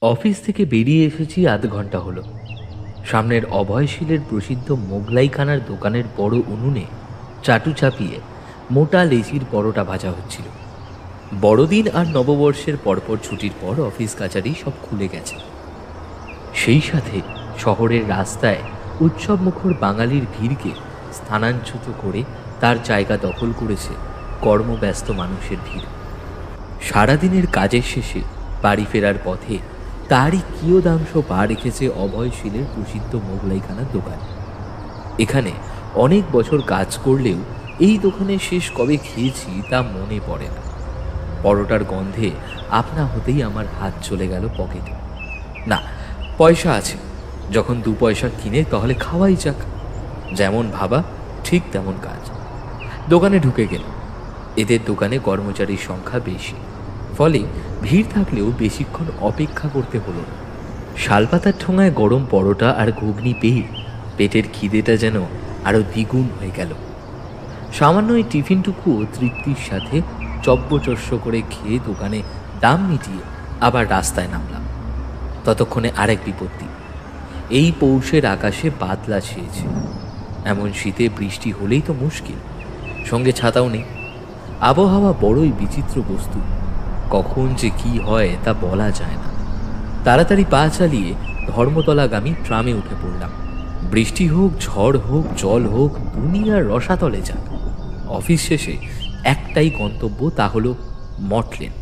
Office থেকে বেরিয়ে এসেছি আধ ঘন্টা হলো। সামনের অভয়শীলের প্রসিদ্ধ মোগলাইখানার দোকানের বড় উনুনে চাটু চাপিয়ে মোটা লেচির পরোটা ভাজা হচ্ছিল। বড়দিন আর নববর্ষের পরপর ছুটির পর অফিস কাচারি সব খুলে গেছে। সেই সাথে শহরের রাস্তায় উৎসবমুখর বাঙালির ভিড়কে স্থানাচ্যুত করে তার জায়গা দখল করেছে কর্মব্যস্ত মানুষের ভিড়। সারাদিনের কাজের শেষে বাড়ি ফেরার পথে তারই কিয়দাংশ পা রেখেছে অভয়শীলের প্রসিদ্ধ মোগলাইখানার দোকান। এখানে অনেক বছর কাজ করলেও এই দোকানে শেষ কবে খেয়েছি তা মনে পড়ে না। পরোটার গন্ধে আপনা হতেই আমার হাত চলে গেল পকেটে। না, পয়সা আছে, যখন 2 পয়সা কিনে তাহলে খাওয়াই যাক। যেমন ভাবা ঠিক তেমন কাজ। দোকানে ঢুকে গেল। এদের দোকানে কর্মচারীর সংখ্যা বেশি, ফলে ভিড় থাকলেও বেশিক্ষণ অপেক্ষা করতে হলো না। শালপাতার ঠোঙায় গরম পরোটা আর ঘুগনি পেয়ে পেটের খিদেটা যেন আরও দ্বিগুণ হয়ে গেল। সামান্য এই টিফিনটুকুও তৃপ্তির সাথে চব্যচস্য করে খেয়ে দোকানে দাম মিটিয়ে আবার রাস্তায় নামলাম। ততক্ষণে আরেক বিপত্তি। এই পৌষের আকাশে বাদলা ছেয়েছে। এমন শীতে বৃষ্টি হলেই তো মুশকিল, সঙ্গে ছাতাও নেই। আবহাওয়া বড়ই বিচিত্র বস্তু, কখন যে কি হয় তা বলা যায় না। তাড়াতাড়ি পা চালিয়ে ধর্মতলাগামী ট্রামে উঠে পড়লাম। বৃষ্টি হোক, ঝড় হোক, জল হোক, দুনিয়ার রসাতলে যাক, অফিস শেষে একটাই গন্তব্য, তা হলো মঠলেন।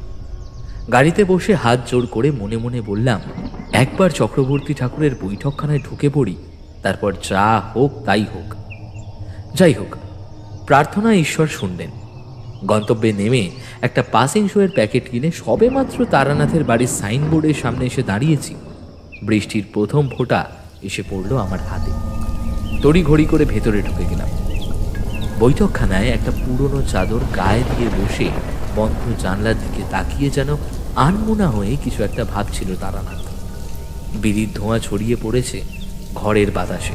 গাড়িতে বসে হাত জোড় করে মনে মনে বললাম, একবার চক্রবর্তী ঠাকুরের বৈঠকখানায় ঢুকে পড়ি, তারপর যা হোক তাই হোক। যাই হোক, প্রার্থনা ঈশ্বর শুনলেন। গন্তব্যে নেমে একটা পাসিং শোয়ের প্যাকেট কিনে সবেমাত্র তারানাথের বাড়ির সাইনবোর্ডের সামনে এসে দাঁড়িয়েছি, বৃষ্টির প্রথম ফোঁটা এসে পড়ল আমার হাতে। তড়িঘড়ি করে ভেতরে ঢুকে গেলাম। বৈঠকখানায় একটা পুরনো চাদর গায়ে দিয়ে বসে বন্ধ জানলার দিকে তাকিয়ে যেন আনমনা হয়ে কিছু একটা ভাবছিল তারানাথ। বিড়ির ধোঁয়া ছড়িয়ে পড়েছে ঘরের বাতাসে।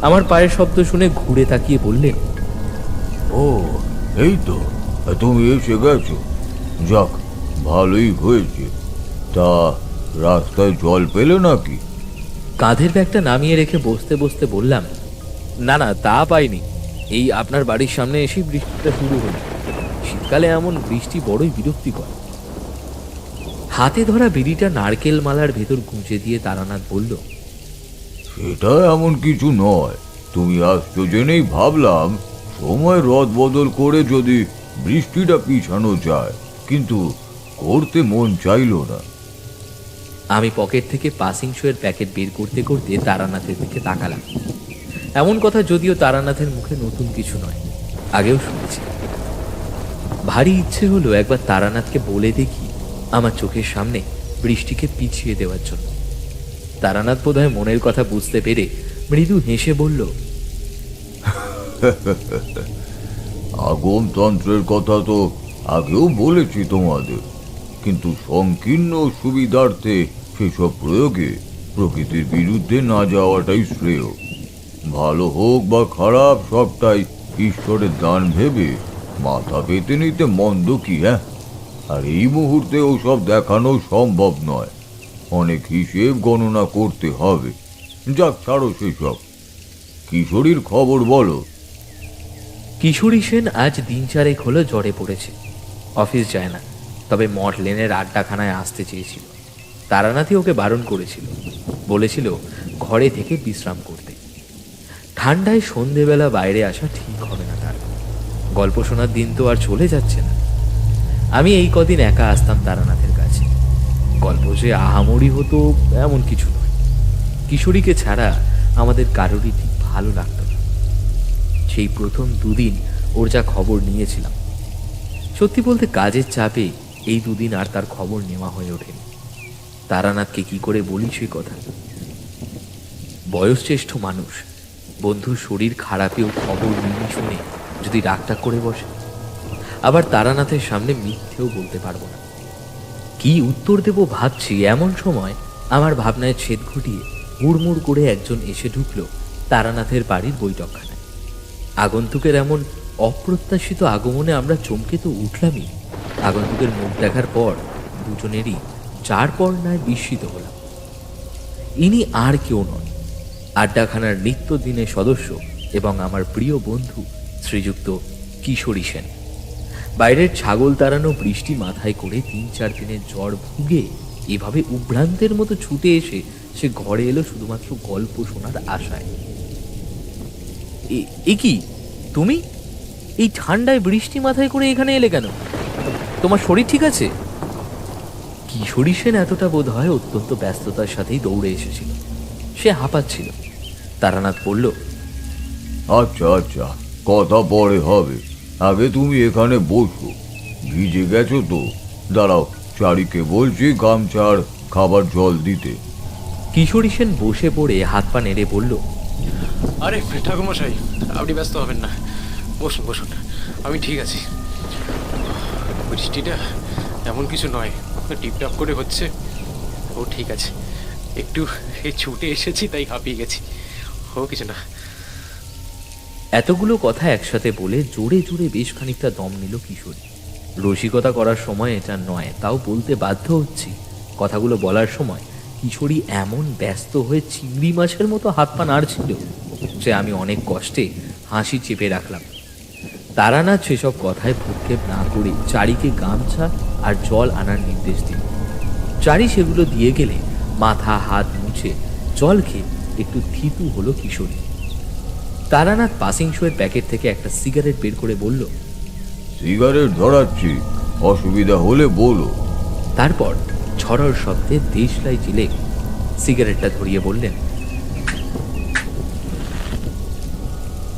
আমার পায়ের শব্দ শুনে ঘুরে তাকিয়ে বললেন, ও, এই তো তুমি এসে গেছো। যাক, ভালোই হয়েছে। তা রাস্তায় জল পেলে নাকি? কাঁধের ব্যাগটা নামিয়ে রেখে বসতে বসতে বললাম, না না, তা পাইনি। এই আপনার বাড়ির সামনে এসেই বৃষ্টিটা শুরু হলো। শীতকালে এমন বৃষ্টি বড়ই বিরক্তিকর। হাতে ধরা বিড়িটা নারকেল মালার ভেতর গুঁজে দিয়ে তারানাথ বলল, সেটা এমন কিছু নয়। তুমি আসছো জেনেই ভাবলাম সময় রদ বদল করে যদি বৃষ্টিটা পিছানো যায়, কিন্তু করতে মন চাইলো না। আমি পকেট থেকে পাসিং শোয়ের প্যাকেট বের করতে করতে তারানাথের দিকে তাকালাম। এমন কথা যদিও তারানাথের মুখে নতুন কিছু নয়, আগেও শুনেছি। ভারী ইচ্ছে হলো একবার তারানাথকে বলে দেখি আমার চোখের সামনে বৃষ্টিকে পিছিয়ে দেওয়ার জন্য। তারানাথ বোধহয় মনের কথা বুঝতে পেরে মৃদু হেসে বলল, আগমতন্ত্রের কথা তো আগেও বলেছি তোমাদের, কিন্তু সংকীর্ণ সুবিধার্থে সেসব প্রয়োগে প্রকৃতির বিরুদ্ধে না যাওয়াটাই শ্রেয়। ভালো হোক বা খারাপ, সবটাই ঈশ্বরের দান ভেবে মাথা পেতে নিতে মন্দ কি? হ্যাঁ, আর এই মুহূর্তে ওসব দেখানো সম্ভব নয়। অনেক হিসেব গণনা করতে হবে। যাক, ছাড়ো সেসব। কিশোরীর খবর বলো। কিশোরী সেন আজ 3-4 হলো জ্বরে পড়েছে। অফিস যায় না, তবে মঠ লেনের আড্ডাখানায় আসতে চেয়েছিল। তারানাথই ওকে বারণ করেছিল, বলেছিল ঘরে থেকে বিশ্রাম করতে। ঠান্ডায় সন্ধেবেলা বাইরে আসা ঠিক হবে না তার। গল্প শোনার দিন তো আর চলে যাচ্ছে না। আমি এই কদিন একা আসতাম তারানাথের কাছে। গল্প যে আহামরি হতো এমন কিছু নয়। কিশোরীকে ছাড়া আমাদের কারোরই ঠিক ভালো লাগতো না। সেই প্রথম 2 দিন ওর যা খবর নিয়েছিলাম, সত্যি বলতে কাজের চাপে এই 2 দিন আর তার খবর নেওয়া হয়ে ওঠেনি। তারানাথকে কি করে বলি সে কথা? বয়সজ্যেষ্ঠ মানুষ, বন্ধুর শরীর খারাপেও খবর নিয়ে শুনে যদি রাগটা করে বসে, আবার তারানাথের সামনে মিথ্যেও বলতে পারবো না। কি উত্তর দেব ভাবছি, এমন সময় আমার ভাবনায় ছেদ ঘটিয়ে হুড়মুড় করে একজন এসে ঢুকল তারানাথের বাড়ির বৈঠকখানায়। আগন্তুকের এমন অপ্রত্যাশিত আগমনে আমরা চমকে তো উঠলামই। আগন্তুকের মুখ দেখার পর দুজনেরই যার পর নয় বিস্মিত হলাম। ইনি আর কেউ নন, আড্ডাখানার নিত্যদিনের সদস্য এবং আমার প্রিয় বন্ধু শ্রীযুক্ত কিশোরী সেন। বাইরের ছাগল তাড়ানো বৃষ্টি মাথায় করে 3-4 দিনের জ্বর ভুগে এভাবে উভ্রান্তের মতো ছুটে এসে সে ঘরে এলো শুধুমাত্র গল্প শোনার আশায়। এ কি তুমি এই ঠান্ডায় বৃষ্টি মাথায় করে এখানে এলে কেন? তোমার শরীর ঠিক আছে? কিশোরী সেন এতটা বোধ হয় অত্যন্ত ব্যস্ততার সাথেই দৌড়ে এসেছিল। সে হাঁপাচ্ছিল। তারানাথ বলল, আচ্ছা আচ্ছা, কথা পরে হবে, আগে তুমি এখানে বসো। ভিজে গেছো তো, দাঁড়াও, চারিকে বলছি গামছার খাবার জল দিতে। কিশোরী সেন বসে পড়ে হাত পা নেড়ে বলল, আরে ঠাকুরমশাই, আপনি ব্যস্ত হবেন না, বসুন বসুন, আমি ঠিক আছি। বৃষ্টিটা এমন কিছু নয়, টিপটাপ করে হচ্ছে, ও ঠিক আছে। একটু ছুটে এসেছি তাই হাঁপিয়ে গেছি, ও কিছু না। এতগুলো কথা একসাথে বলে জোরে জোরে বেশ খানিকটা দম নিল কিশোরী। রসিকতা করার সময় এটা নয়, তাও বলতে বাধ্য হচ্ছি। কথাগুলো বলার সময় কিশোরী এমন ব্যস্ত হয়ে চিংড়ি মাছের মতো হাত পা নাড়ছিল যে আমি অনেক কষ্টে হাসি চেপে রাখলাম। তারানাথ সেসব কথায় ভ্রুক্ষেপ না করে চারিকে গামছা আর জল আনার নির্দেশ দিল। চারি সেগুলো দিয়ে গেলে মাথা হাত মুছে জল খেয়ে একটু থিতু হলো কিশোরী। তারানাথ পাসিং শোয়ের প্যাকেট থেকে একটা সিগারেট বের করে বলল, সিগারেট ধরাচ্ছি, অসুবিধা হলে বলো। তারপর ঝড়ার শব্দে দেশলাই জিলে সিগারেটটা ধরিয়ে বললেন,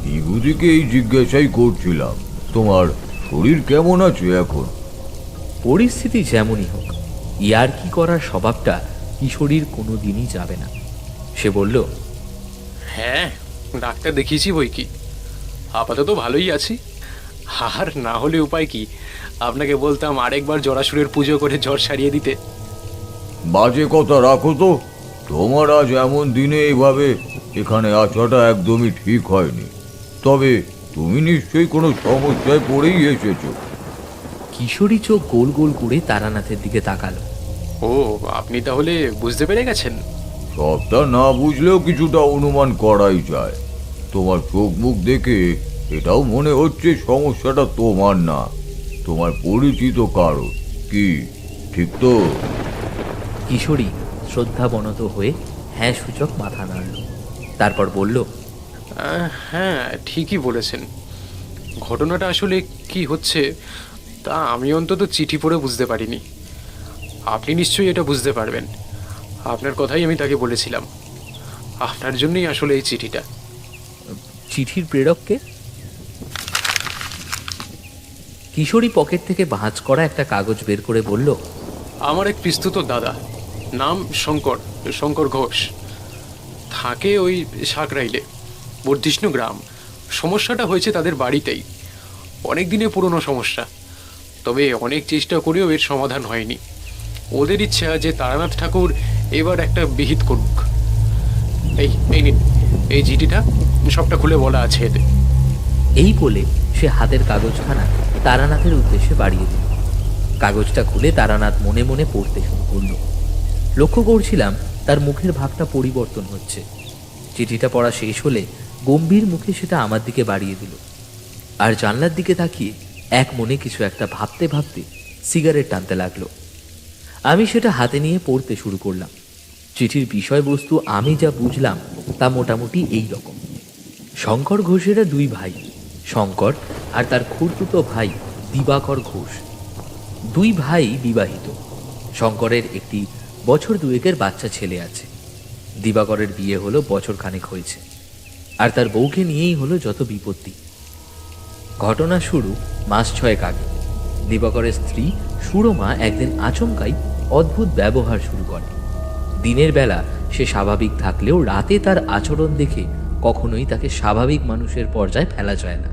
বিভূতিকে এই জিজ্ঞাসাই করছিলাম, তোমার শরীর কেমন আছে এখন? পরিস্থিতি যেমনই হোক, ইয়ার কি করার স্বভাবটা কিশোরীর কোনো দিনই যাবে না। সে বলল, হ্যাঁ, ডাক্তার দেখিয়েছি বই কি, আপাতত ভালোই আছি। আর না হলে উপায় কি, আপনাকে বলতাম আরেকবার জরাসুরের পুজো করে জ্বর সারিয়ে দিতে। বাজে কথা রাখো তো, তোমার আজ এমন দিনে এইভাবে এখানে আসাটা একদমই ঠিক হয়নি। তবে তুমি নিশ্চয়ই কোনো সমস্যায় পড়েই এসেছো। কিশোরী চোখ গোল গোল করে তারানাথের দিকে তাকালো। ও, আপনি তাহলে বুঝতে পেরে গেছেন? সবটা না বুঝলেও কিছুটা অনুমান করাই যায়। তোমার চোখ মুখ দেখে এটাও মনে হচ্ছে সমস্যাটা তোমার না, তোমার পরিচিত কারো। কি ঠিক তো? কিশোরী শ্রদ্ধাবনত হয়ে হ্যাঁ সূচক মাথা নাড়ল। তারপর বলল, হ্যাঁ, ঠিকই বলেছেন। ঘটনাটা আসলে কি হচ্ছে তা আমি অন্তত চিঠি পড়ে বুঝতে পারিনি। আপনি নিশ্চয়ই এটা বুঝতে পারবেন। আপনার কথাই আমি তাকে বলেছিলাম। আপনার জন্যই আসলে এই চিঠিটা। চিঠির প্রেরককে? কিশোরী পকেট থেকে ভাঁজ করা একটা কাগজ বের করে বলল, আমার এক পিস্তুত দাদা, নাম শঙ্কর, শঙ্কর ঘোষ, থাকে ওই সাকরাইলে, বর্ধিষ্ণু গ্রাম। সমস্যাটা হয়েছে তাদের বাড়িতেই, অনেক দিনের পুরনো সমস্যা। তবে অনেক চেষ্টা করেও এর সমাধান হয়নি। ওদের ইচ্ছা যে তারানাথ ঠাকুর এবার একটা বিহিত করুক। এই এই নিন, এই চিঠিটা, সবটা খুলে বলা আছে এতে। এই বলে সে হাতের কাগজখানা তারানাথের উদ্দেশ্যে বাড়িয়ে দিল। কাগজটা খুলে তারানাথ মনে মনে পড়তে শুরু করল। লক্ষ্য করছিলাম তার মুখের ভাবটা পরিবর্তন হচ্ছে। চিঠিটা পড়া শেষ হলে গম্ভীর মুখে সেটা আমার দিকে বাড়িয়ে দিল, আর জানলার দিকে তাকিয়ে এক মনে কিছু একটা ভাবতে ভাবতে সিগারেট টানতে লাগলো। আমি সেটা হাতে নিয়ে পড়তে শুরু করলাম। চিঠির বিষয়বস্তু আমি যা বুঝলাম তা মোটামুটি এই রকম। শঙ্কর ঘোষেরা দুই ভাই, শঙ্কর আর তার খুড়তুতো ভাই দিবাকর ঘোষ। দুই ভাই বিবাহিত। শঙ্করের একটি বছর দুয়েকের বাচ্চা ছেলে আছে। দিবাকরের বিয়ে হলো বছর খানেক হয়েছে, আর তার বউকে নিয়েই হলো যত বিপত্তি। ঘটনা শুরু মাস 6 আগে। দিবাকরের স্ত্রী সুরমা একদিন আচমকাই অদ্ভুত ব্যবহার শুরু করে। দিনের বেলা সে স্বাভাবিক থাকলেও রাতে তার আচরণ দেখে কখনোই তাকে স্বাভাবিক মানুষের পর্যায়ে ফেলা যায় না।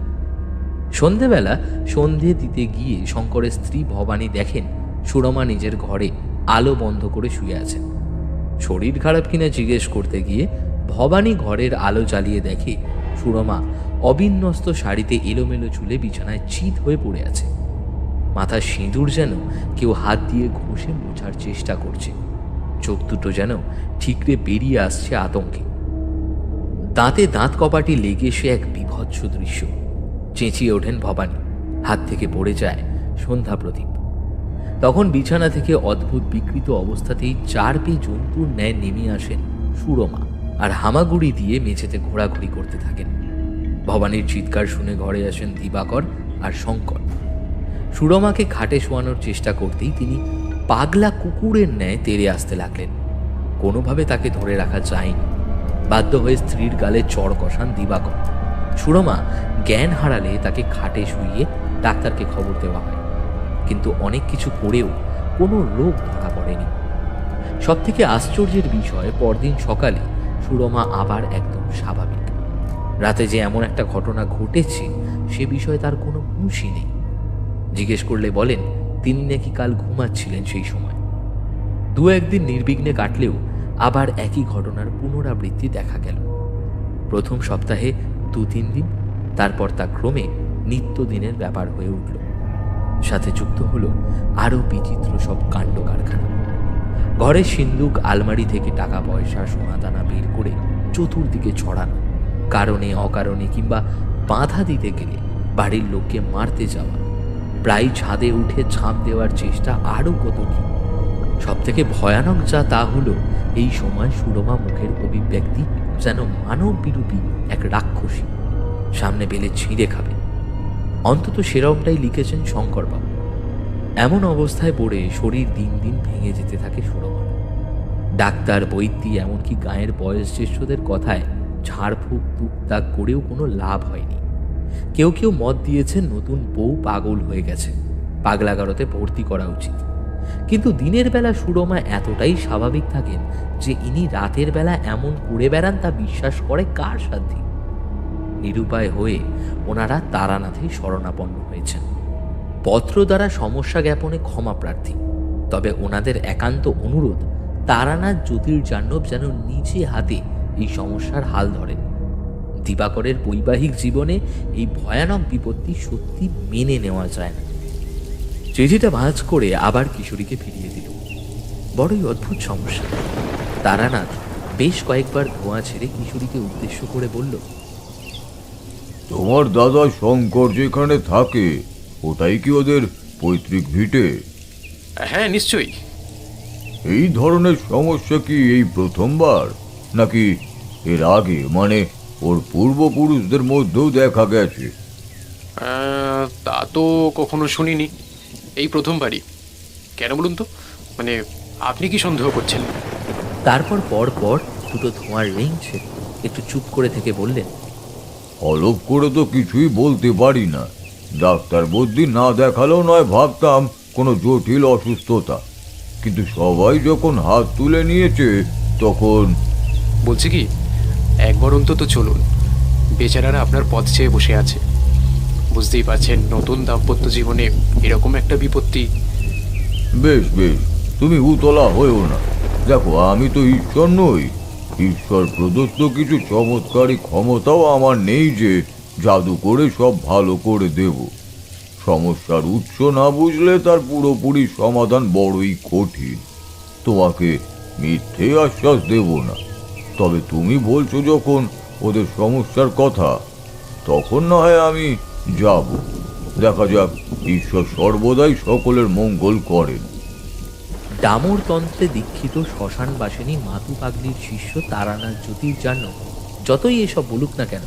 সন্ধেবেলা সন্ধে দিতে গিয়ে শঙ্করের স্ত্রী ভবানী দেখেন সুরমা নিজের ঘরে আলো বন্ধ করে শুয়ে আছেন। শরীর খারাপ কিনা জিজ্ঞেস করতে গিয়ে ভবানী ঘরের আলো জ্বালিয়ে দেখে সুরমা অবিন্যস্ত শাড়িতে এলোমেলো চুলে বিছানায় চিত হয়ে পড়ে আছে। মাথার সিঁদুর যেন কেউ হাত দিয়ে ঘষে মোছার চেষ্টা করছে, চোখ দুটো যেন ঠিকরে বেরিয়ে আসছে আতঙ্কে। দাঁতে দাঁত কপাটি লেগে সে এক বিভৎস দৃশ্য। চেঁচিয়ে ওঠেন ভবানী, হাত থেকে পড়ে যায় সন্ধ্যা প্রদীপ। তখন বিছানা থেকে অদ্ভুত বিকৃত অবস্থাতেই 4 পে জন্তুর ন্যায় নেমে আসেন সুরমা আর হামাগুড়ি দিয়ে মেঝেতে ঘোরাঘুরি করতে থাকেন। ভবানীর চিৎকার শুনে ঘরে আসেন দিবাকর আর শঙ্কর। সুরমাকে খাটে শোয়ানোর চেষ্টা করতেই তিনি পাগলা কুকুরের ন্যায় তেড়ে আসতে লাগলেন। কোনোভাবে তাকে ধরে রাখা যায়নি। বাধ্য হয়ে স্ত্রীর গালে চড় কষান দিবাকর। সুরমা জ্ঞান হারালে তাকে খাটে শুইয়ে ডাক্তারকে খবর দেওয়া হয়, কিন্তু অনেক কিছু করেও কোনো রোগ ধরা পড়েনি। সব থেকে আশ্চর্যের বিষয়, পরদিন সকালে সুরমা আবার একদম স্বাভাবিক। রাতে যে এমন একটা ঘটনা ঘটেছে সে বিষয়ে তার কোনো হুঁশই নেই। জিজ্ঞেস করলে বলেন তিনি নাকি কাল ঘুমাচ্ছিলেন সেই সময়। 2-1 দিন নির্বিঘ্নে কাটলেও আবার একই ঘটনার পুনরাবৃত্তি দেখা গেল। প্রথম সপ্তাহে 2-3 দিন, তারপর তা ক্রমে নিত্যদিনের ব্যাপার হয়ে উঠল। সাথে যুক্ত হলো আরও বিচিত্র সব কাণ্ড কারখানা। ঘরের সিন্দুক, আলমারি থেকে টাকা পয়সা, সোনা দানা বের করে চতুর্দিকে ছড়ানো, কারণে অকারণে কিংবা বাধা দিতে গেলে বাড়ির লোককে মারতে যাওয়া, প্রায় ছাদে উঠে ঝাঁপ দেওয়ার চেষ্টা, আরও কত কি। সব থেকে ভয়ানক যা তা হলো এই সময় সুরমা মুখের অভিব্যক্তি যেন মানব বিরূপী এক রাক্ষসী, সামনে পেলে ছিঁড়ে খাবে। অন্তত সেরকমটাই লিখেছেন শঙ্করবাবু। এমন অবস্থায় পড়ে শরীর দিন দিন ভেঙে যেতে থাকে সুরমার। ডাক্তার, বৈদ্যি, এমনকি গায়ের বয়োজ্যেষ্ঠদের কথায় ঝাড়ফুঁক টুকটাক করেও কোনো লাভ হয়নি। কেউ কেউ মত দিয়েছেন নতুন বউ পাগল হয়ে গেছে, পাগলাগারতে ভর্তি করা উচিত। কিন্তু দিনের বেলা সুরমা এতটাই স্বাভাবিক থাকেন যে ইনি রাতের বেলা এমন করে বেড়ান তা বিশ্বাস করে কার সাধ্যি। নিরুপায় হয়ে ওনারা তারানাথে শরণাপন্ন হয়েছেন। পত্র দ্বারা সমস্যা জ্ঞাপনে ক্ষমা প্রার্থী, তবে ওনাদের একান্ত অনুরোধ তারানাথ জ্যোতির্জাহ্নব যেন নিজে হাতে এই সমস্যার হাল ধরেন। দিবাকরের বৈবাহিক জীবনে এই ভয়ানক বিপত্তি সত্যি মেনে নেওয়া যায় না। চিঠিটা ভাঁজ করে আবার কিশোরীকে ফিরিয়ে দিল। বড়ই অদ্ভুত সমস্যা। তারানাথ বেশ কয়েকবার ধোঁয়া ছেড়ে কিশোরীকে উদ্দেশ্য করে বলল, তোমার দাদা শঙ্কর যেখানে থাকে ওটাই কি ওদের পৈতৃক ভিটে? হ্যাঁ, নিশ্চয়ই। এই ধরনের সমস্যা কি এই প্রথমবার, নাকি এর আগে, মানে ওর পূর্বপুরুষদের মধ্যেও দেখা গেছে? তা তো কখনো শুনিনি, এই প্রথমবারই। কেন বলুন তো, মানে আপনি কি সন্দেহ করছেন? তারপর পর পর দুটো ধোঁয়ার রেঞ্জে একটু চুপ করে থেকে বললেন, অলপ করে তো কিছুই বলতে পারি না। ডাক্তার বুদ্ধি না দেখালেও নয় ভাবতাম কোনো জটিল অসুস্থতা, কিন্তু সবাই যখন হাত তুলে নিয়েছে তখন বলছি কি, একবার অন্তত চলুন। বেচারারা আপনার পথ চেয়ে বসে আছে। বুঝতেই পারছেন, নতুন দাম্পত্য জীবনে এরকম একটা বিপত্তি। বেশ বেশ, তুমি উতলা হয়েও না। দেখো, আমি তো ঈশ্বর নই। ঈশ্বর প্রদত্ত কিছু চমৎকারী ক্ষমতাও আমার নেই যে জাদু করে সব ভালো করে দেব। সমস্যার উৎস না বুঝলে তার পুরোপুরি সমাধান বড়ই কঠিন। তোমাকে মিথ্যে আশ্বাস দেব না, তবে তুমি বলছো যখন ওদের সমস্যার কথা, তখন না হয় আমি যাব। দেখা যাক, ঈশ্বর সর্বদাই সকলের মঙ্গল করেন। ডামরতন্ত্রে দীক্ষিত শ্মশানবাসিনী মাতু পাগলির শিষ্য তারানাথ জ্যোতির্জাহ্নব যতই এসব বলুক না কেন,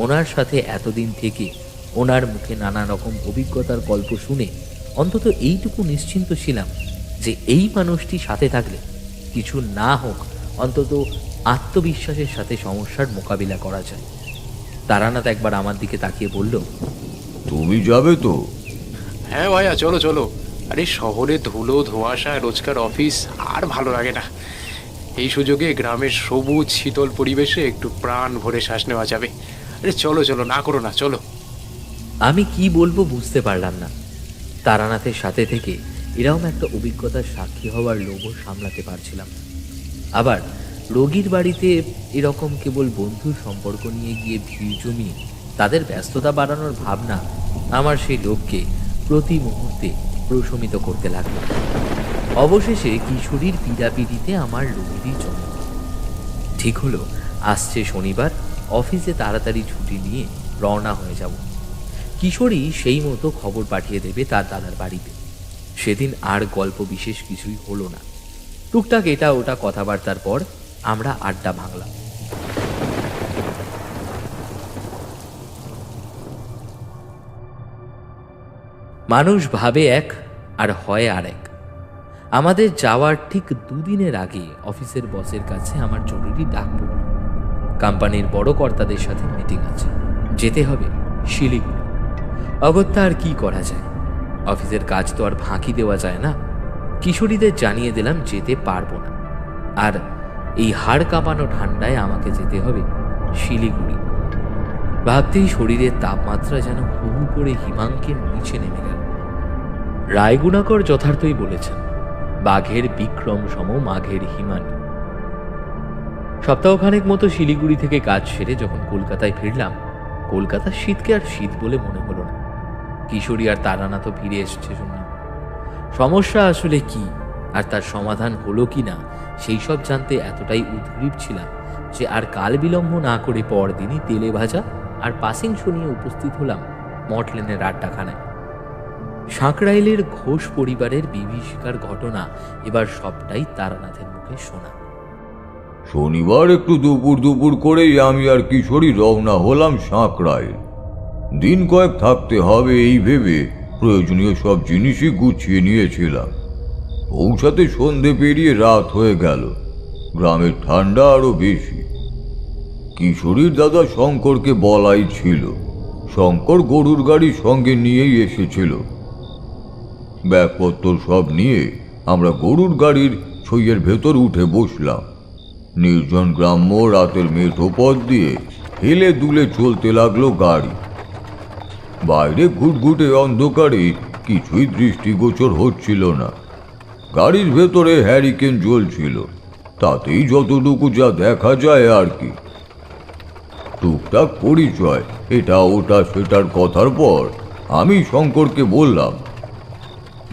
ওনার সাথে এতদিন থেকে ওনার মুখে নানা রকম অভিজ্ঞতার গল্প শুনে অন্তত এইটুকু নিশ্চিন্ত ছিলাম যে এই মানুষটি সাথে থাকলে কিছু না হোক অন্তত আত্মবিশ্বাসের সাথে সমস্যার মোকাবিলা করা যায়। তারানাথ একবার আমার দিকে তাকিয়ে বলল, তুমি যাবে তো? হ্যাঁ ভাইয়া, চলো চলো। আরে শহরে ধুলো ধোঁয়াশা, রোজকার অফিস আর ভালো লাগে না। এই সুযোগে গ্রামের সবুজ শীতল পরিবেশে একটু প্রাণ ভরে শ্বাস নেওয়া যাবে। আরে চলো চলো, না করো না, চলো। আমি কি বলবো বুঝতে পারলাম না। তারানাথের সাথে থেকে এরকম একটা অভিজ্ঞতার সাক্ষী হওয়ার লোভও সামলাতে পারছিলাম না। আবার রোগীর বাড়িতে এরকম কেবল বন্ধুর সম্পর্ক নিয়ে গিয়ে ভিড় জমিয়ে তাদের ব্যস্ততা বাড়ানোর ভাবনা আমার সেই লোককে প্রতি মুহূর্তে প্রশমিত করতে লাগলো। অবশেষে কিশোরীর পীড়াপিড়িতে আমার লোভেরই জন্ম। ঠিক হলো, আসছে শনিবার অফিসে তাড়াতাড়ি ছুটি নিয়ে রওনা হয়ে যাব। কিশোরী সেই মতো খবর পাঠিয়ে দেবে তার দাদার বাড়িতে। সেদিন আর গল্প বিশেষ কিছুই হলো না। টুকটাক এটা ওটা কথাবার্তার পর আমরা আড্ডা ভাঙলাম। মানুষ ভাবে এক আর হয় আর এক। আমাদের যাওয়ার ঠিক দুদিনের আগে অফিসের বসের কাছে আমার জরুরি ডাক পড়ল। কোম্পানির বড় কর্তাদের সাথে মিটিং আছে, যেতে হবে শিলিগুড়ি। অগত্যা আর কি করা যায়, অফিসের কাজ তো আর ফাঁকি দেওয়া যায় না। কিশোরীদের জানিয়ে দিলাম যেতে পারবো না, আর এই হাড় কাঁপানো ঠান্ডায় আমাকে যেতে হবে শিলিগুড়ি। ভাবতেই শরীরের তাপমাত্রা যেন হু হু করে হিমাঙ্কের নিচে নেমে গেল। রায়গুণাকর যথার্থই বলেছেন, বাঘের বিক্রম সম মাঘের হিমানি। সপ্তাহখানেক মতো শিলিগুড়ি থেকে কাজ সেরে যখন কলকাতায় ফিরলাম, কলকাতার শীতকে আর শীত বলে মনে হলো না। কিশোরী আর তারানা তো ফিরে এসেছে শুনলাম। সমস্যা আসলে কি আর তার সমাধান হলো কি না সেই সব জানতে এতটাই উদ্গ্রীব ছিলাম যে আর কাল বিলম্ব না করে পরদিনই তেলে ভাজা আর পাসিং শো নিয়ে উপস্থিত হলাম মটলেনের আড্ডাখানায়। সাঁকরাইলের ঘোষ পরিবারের বিভীষিকার ঘটনা এবার সবটাই তারানাথের মুখে শোনা। শনিবার একটু দুপুর দুপুর করেই আমি আর কিশোরী রওনা হলাম সাঁকরাইল। দিন কয়েক থাকতে হবে এই ভেবে প্রয়োজনীয় সব জিনিসই গুছিয়ে নিয়েছিলাম। পৌঁছাতে সন্ধে পেরিয়ে রাত হয়ে গেল। গ্রামের ঠান্ডা আরো বেশি। কিশোরীর দাদা শঙ্করকে বলাই ছিল। শঙ্কর গরুর গাড়ি সঙ্গে নিয়েই এসেছিল। ব্যাগপত্র সব নিয়ে আমরা গরুর গাড়ির ছইয়ের ভেতর উঠে বসলাম। নির্জন গ্রাম্য রাতের মেঠো পথ দিয়ে হেলে দুলে চলতে লাগলো গাড়ি। বাইরে ঘুটঘুটে অন্ধকারে কিছুই দৃষ্টিগোচর হচ্ছিল না। গাড়ির ভেতরে হ্যারিকেন জ্বলছিল, তাতেই যতটুকু যা দেখা যায় আর কি। টুকটাক পরিচয়, এটা ওটা সেটার কথার পর আমি শঙ্করকে বললাম,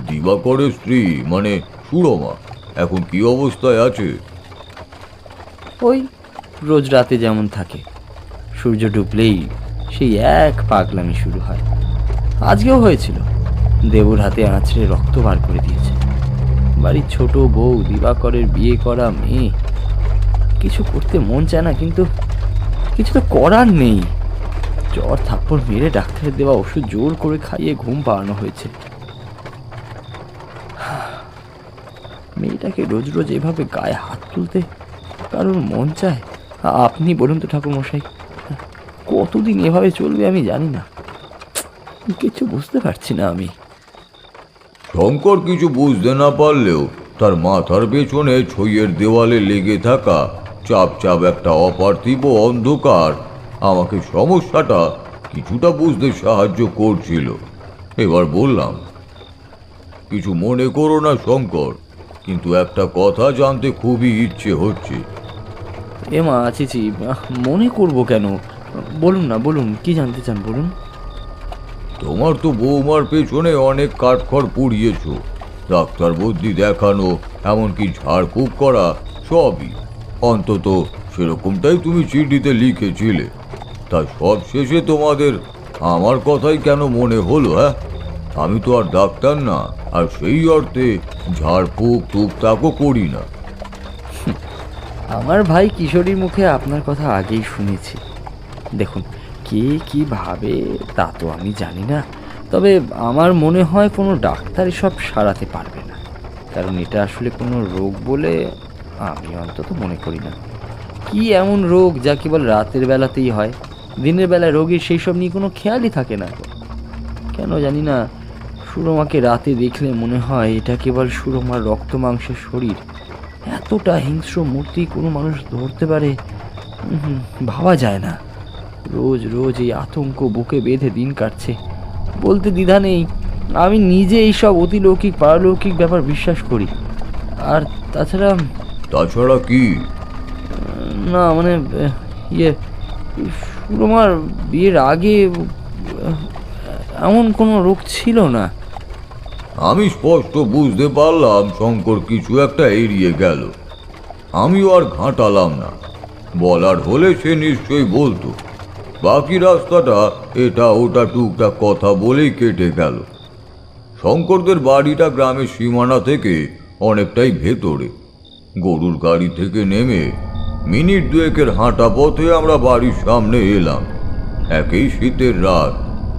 দিবাকরের স্ত্রী মানে সুরমা এখন কি অবস্থায় আছে? ওই রোজ রাতে যেমন থাকে, সূর্য ডুবলেই সেই এক পাগলামি শুরু হয়। আজকেও হয়েছিল, দেবুর হাতে আঁচড়ে রক্ত বার করে দিয়েছে। বাড়ির ছোট বউ, দিবাকরের বিয়ে করা মেয়ে। কিছু করতে মন চায় না, কিন্তু কিছু তো করার নেই। জ্বর থাপ্পড় মেরে ডাক্তারের দেওয়া ওষুধ জোর করে খাইয়ে ঘুম পাড়ানো হয়েছে। মেয়েটাকে রোজ রোজ এভাবে গায়ে হাত তুলতে কারোর মন চায়? আপনি বলুন তো ঠাকুরমশাই, কতদিন এভাবে চলবে আমি জানি না। কিছু বুঝতে পারছি না আমি। শঙ্কর কিছু বুঝতে না পারলেও তার মাথার পেছনে ছইয়ের দেওয়ালে লেগে থাকা চাপ চাপ একটা অপার্থিব অন্ধকার আমাকে সমস্যাটা কিছুটা বুঝতে সাহায্য করছিল। এবার বললাম, কিছু মনে করো না শঙ্কর, কিন্তু একটা কথা জানতে খুবই ইচ্ছে হচ্ছে। মা চিচি, মনে করব কেন? বলুন না, বলুন, কি জানতে চান বলুন। তোমার তো বৌমার পেছনে অনেক কাঠখড় পুড়িয়েছ, ডাক্তার বুদ্ধি দেখানো, এমনকি ঝাড়ফুঁক করা, সবই। অন্তত সেরকমটাই তুমি চিঠিতে লিখেছিলে। তা সব শেষে তোমাদের আমার কথাই কেন মনে হলো? হ্যাঁ, আমি তো আর ডাক্তার না, আর সেই অর্থে ঝাড়ফুঁক টুকটাকও করি না। আমার ভাই কিশোরীর মুখে আপনার কথা আগেই শুনেছি। দেখুন, কে কি ভাবে তা তো আমি জানি না, তবে আমার মনে হয় কোনো ডাক্তার এসব সারাতে পারবে না। কারণ এটা আসলে কোনো রোগ বলে আমি অন্তত মনে করি না। কি এমন রোগ যা কেবল রাতের বেলাতেই হয়? দিনের বেলায় রোগীর সেই সব নিয়ে কোনো খেয়ালই থাকে না। কেন জানি না, সুরমাকে রাতে দেখলে মনে হয় এটা কেবল সুরমার রক্ত মাংসের শরীর। এতটা হিংস্র মূর্তি কোনো মানুষ ধরতে পারে ভাবা যায় না। রোজ রোজ এই আতঙ্ক বুকে বেঁধে দিন কাটছে। বলতে দ্বিধা নেই, আমি নিজে এইসব অতিলৌকিক পারলৌকিক ব্যাপার বিশ্বাস করি। আর তাছাড়া কি? না মানে সুরমার বিয়ের আগে এমন কোনো রোগ ছিল না। আমি স্পষ্ট বুঝতে পারলাম শঙ্কর কিছু একটা এড়িয়ে গেল। আমিও আর ঘাঁটালাম না, বলার হলে সে নিশ্চয়ই বলতো। বাকি রাস্তাটা এটা ওটা টুকটাক কথা বলেই কেটে গেল। শঙ্করদের বাড়িটা গ্রামের সীমানা থেকে অনেকটাই ভেতরে। গরুর গাড়ি থেকে নেমে মিনিট দুয়েকের হাঁটা পথে আমরা বাড়ির সামনে এলাম। একই শীতের রাত,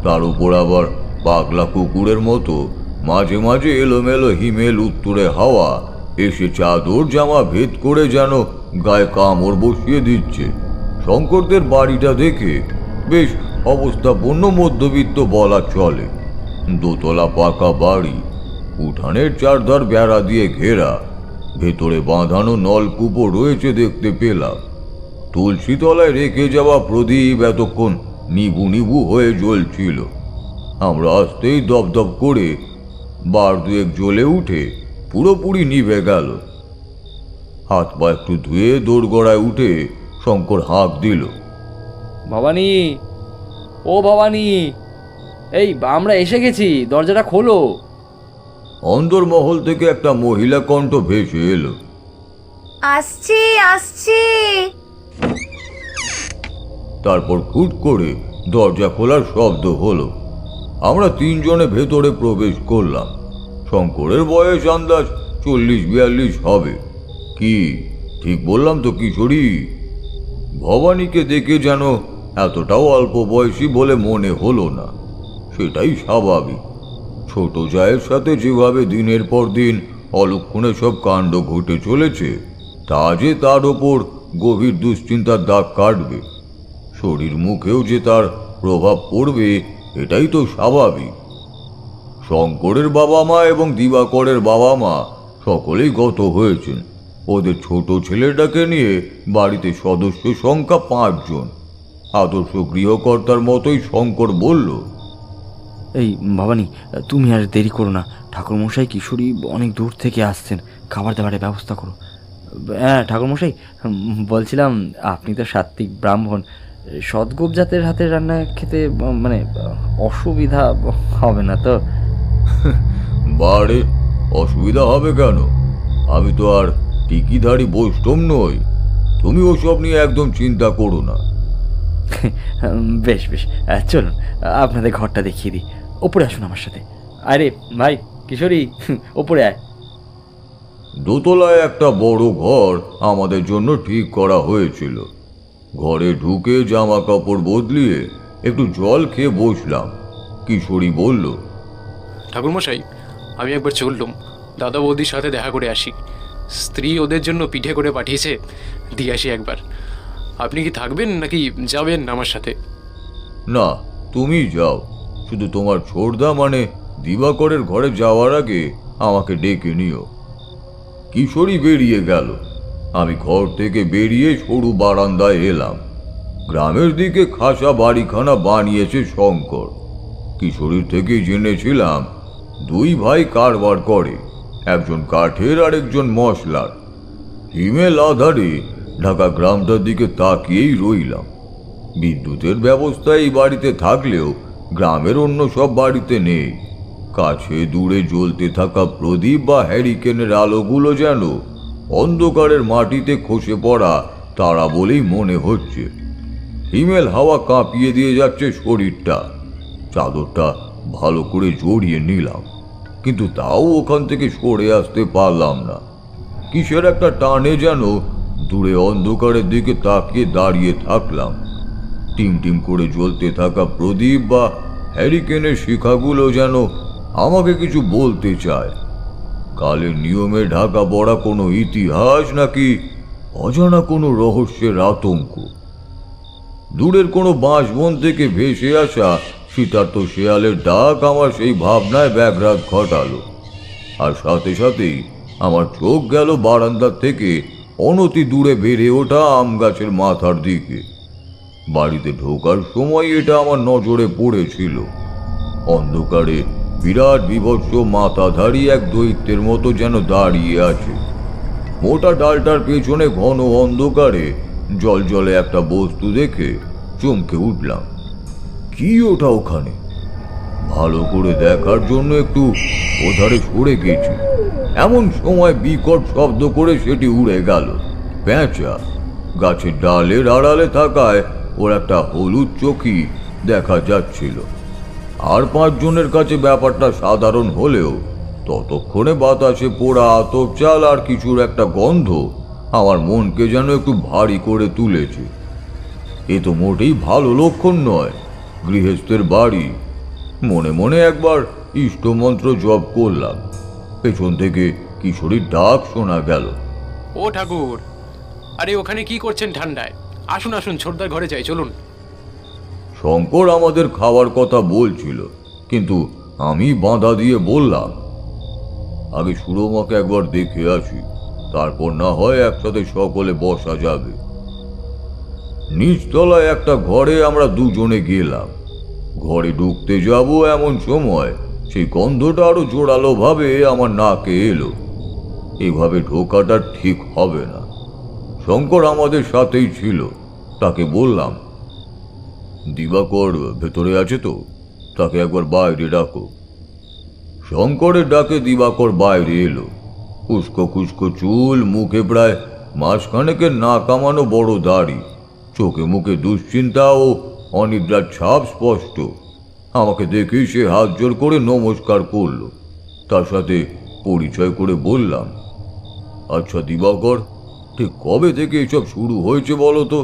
তার উপর আবার পাগলা কুকুরের মতো মাঝে মাঝে এলোমেলো হিমেল উত্তরে হাওয়া এসে চাদর জামা ভেদ করে যেন গায়ে কামড় বসিয়ে দিচ্ছে। শঙ্করদের বাড়িটা দেখে বেশ অবস্থাপন্ন মধ্যবিত্ত বলা চলে। দোতলা পাকা বাড়ি, উঠানের চারধার বেড়া দিয়ে ঘেরা, ভেতরে বাঁধানো নলকূপও রয়েছে দেখতে পেলাম। তুলসী তলায় রেখে যাওয়া প্রদীপ এতক্ষণ নিবু নিবু হয়ে জ্বলছিল। আমরা আসতেই দপদপ করে বার দুয়েক জ্বলে উঠে পুরোপুরি নিভে গেল। হাত পা একটু ধুয়ে দোরগড়ায় উঠে শঙ্কর হাঁক দিল, ভবানী, ও ভবানী, এই আমরা এসে গেছি, দরজাটা খোলো। অন্দরমহল থেকে একটা মহিলা কণ্ঠ ভেসে এলো, আসছি আসছি। তারপর খুট করে দরজা খোলার শব্দ হলো। আমরা তিনজনে ভেতরে প্রবেশ করলাম। শঙ্করের বয়স আন্দাজ 40-42 হবে। কি ঠিক বললাম তো কিশোরী? ভবানীকে দেখে যেন এতটাও অল্প বয়সী বলে মনে হলো না। সেটাই স্বাভাবিক। ছোট জায়ের সাথে যেভাবে দিনের পর দিন অলক্ষণে সব কাণ্ড ঘটে চলেছে, তা যে তার ওপর গভীর দুশ্চিন্তার দাগ কাটবে, শরীর মুখেও যে তার প্রভাব পড়বে, এটাই তো স্বাভাবিক। শঙ্করের বাবা মা এবং দিবাকরের বাবা মা সকলেই গত হয়েছেন। ওদের ছোট ছেলেটাকে নিয়ে বাড়িতে সদস্য সংখ্যা 5 জন। আদর্শ গৃহকর্তার মতোই শঙ্কর বলল, এই ভবানী, তুমি আর দেরি করো না। ঠাকুরমশাই কিশোরী অনেক দূর থেকে আসছেন, খাবার দাবারের ব্যবস্থা করো। হ্যাঁ ঠাকুরমশাই, বলছিলাম আপনি তো সাত্ত্বিক ব্রাহ্মণ, সদ্গোপ জাতের হাতের রান্না খেতে মানে অসুবিধা হবে না তো? বাড়ে অসুবিধা হবে কেন? আমি তো আর টিকিধারী বৈষ্ণব নই। তুমি ওসব নিয়ে একদম চিন্তা করো না। বেশ বেশ, চলুন আপনাদের ঘরটা দেখিয়ে দিই। ওপরে আসুন আমার সাথে। আরে ভাই কিশোরী, ওপরে আয়। দোতলায় একটা বড় ঘর আমাদের জন্য ঠিক করা হয়েছিল। ঘরে ঢুকে জামা কাপড় বদলিয়ে একটু জল খেয়ে বসলাম। কিশোরী বলল, ঠাকুরমশাই, আমি একবার চললুম, দাদা বৌদির সাথে দেখা করে আসি। স্ত্রী ওদের জন্য পিঠে করে পাঠিয়েছে, দিয়ে আসি একবার। আপনি কি থাকবেন নাকি যাবেন আমার সাথে? না, তুমি যাও। শুধু তোমার ছোটদা মানে দিবাকরের ঘরে যাওয়ার আগে আমাকে ডেকে নিও। কিশোরী বেরিয়ে গেল। আমি ঘর থেকে বেরিয়ে সরু বারান্দায় এলাম। গ্রামের দিকে খাসা বাড়িখানা বানিয়েছে শঙ্কর। কিশোরীর থেকেই জেনেছিলাম 2 ভাই কারবার করে, একজন কাঠের আর একজন মশলার। হিমেল আধারে ঢাকা গ্রামটার দিকে তাকিয়েই রইলাম। বিদ্যুতের ব্যবস্থা এই বাড়িতে থাকলেও গ্রামের অন্য সব বাড়িতে নেই। কাছে দূরে জ্বলতে থাকা প্রদীপ বা হ্যারিকেনের আলোগুলো যেন অন্ধকারের মাটিতে খসে পড়া তারা বলেই মনে হচ্ছে। হিমেল হাওয়া কাঁপিয়ে দিয়ে যাচ্ছে শরীরটা। চাদরটা ভালো করে জড়িয়ে নিলাম, কিন্তু তাও ওখান থেকে সরে আসতে পারলাম না। কিসের একটা টানে যেন দূরে অন্ধকারের দিকে তাকিয়ে দাঁড়িয়ে থাকলাম। টিম টিম করে জ্বলতে থাকা প্রদীপ বা হ্যারিকেনের শিখাগুলো যেন আমাকে কিছু বলতে চায়। কালের নিয়মে ঢাকা পড়া কোনো ইতিহাস নাকি অজানা কোনো রহস্যের আতঙ্ক। দূরের কোনো বাঁশবন থেকে ভেসে আসা শীতার্ত শেয়ালের ডাক আমার সেই ভাবনায় ব্যাঘাত ঘটালো। আর সাথে সাথেই আমার চোখ গেল বারান্দার থেকে অনতি দূরে বেড়ে ওঠা আম গাছের মাথার দিকে। বাড়িতে ঢোকার সময় এটা আমার নজরে পড়েছিল। অন্ধকারে বিরাট বিভৎস মাথাধারী এক দৈত্যের মতো যেন দাঁড়িয়ে আছে। মোটা ডালটার পেছনে ঘন অন্ধকারে জলজলে একটা বস্তু দেখে চমকে উঠলাম। কি ওটা ওখানে? ভালো করে দেখার জন্য একটু ওধারে সরে গেছি, এমন সময় বিকট শব্দ করে সেটি উড়ে গেল। পেঁচা গাছের ডালের আড়ালে থাকায় ওর একটা হলুদ চোখই দেখা যাচ্ছিল। আর 5 জনের কাছে ব্যাপারটা সাধারণ হলেও ততক্ষণে বাতাসে পোড়া আতপ চাল আর কিছুর একটা গন্ধ আমার মনকে যেন একটু ভারী করে তুলেছে। এ তো মোটেই ভালো লক্ষণ নয়। গৃহস্থের বাড়ি, মনে মনে একবার ইষ্টমন্ত্র জপ করলাম। পেছন থেকে কিশোরীর ডাক শোনা গেল। ও ঠাকুর, আরে ওখানে কি করছেন ঠান্ডায়? আসুন আসুন, ছোটদার ঘরে যাই, চলুন। শঙ্কর আমাদের খাওয়ার কথা বলছিল, কিন্তু আমি বাধা দিয়ে বললাম, আগে সুরমাকে একবার দেখে আসি, তারপর না হয় একসাথে সকলে বসা যাবে। নিচতলায় একটা ঘরে আমরা দুজনে গেলাম। ঘরে ঢুকতে যাব এমন সময় সেই গন্ধটা আরো জোরালো ভাবে আমার নাকে এলো। এভাবে ঢোকাটা ঠিক হবে না। শঙ্কর আমাদের সাথেই ছিল। তাকে বললাম, দিবাকর ভেতরে আছে তো? তাকে একবার বাইরে ডাকো। শঙ্করের ডাকে দিবাকর বাইরে এলো। উস্কো খুস্কো চুল, মুখে প্রায় মাসখানেকের না কামানো বড় দাড়ি, চোখে মুখে দুশ্চিন্তা ও অনিদ্রার ছাপ স্পষ্ট। আমাকে দেখেই সে হাত জোর করে নমস্কার করলো। তার সাথে পরিচয় করে বললাম, আচ্ছা দিবাকর, ঠিক কবে থেকে এসব শুরু হয়েছে বলো তো?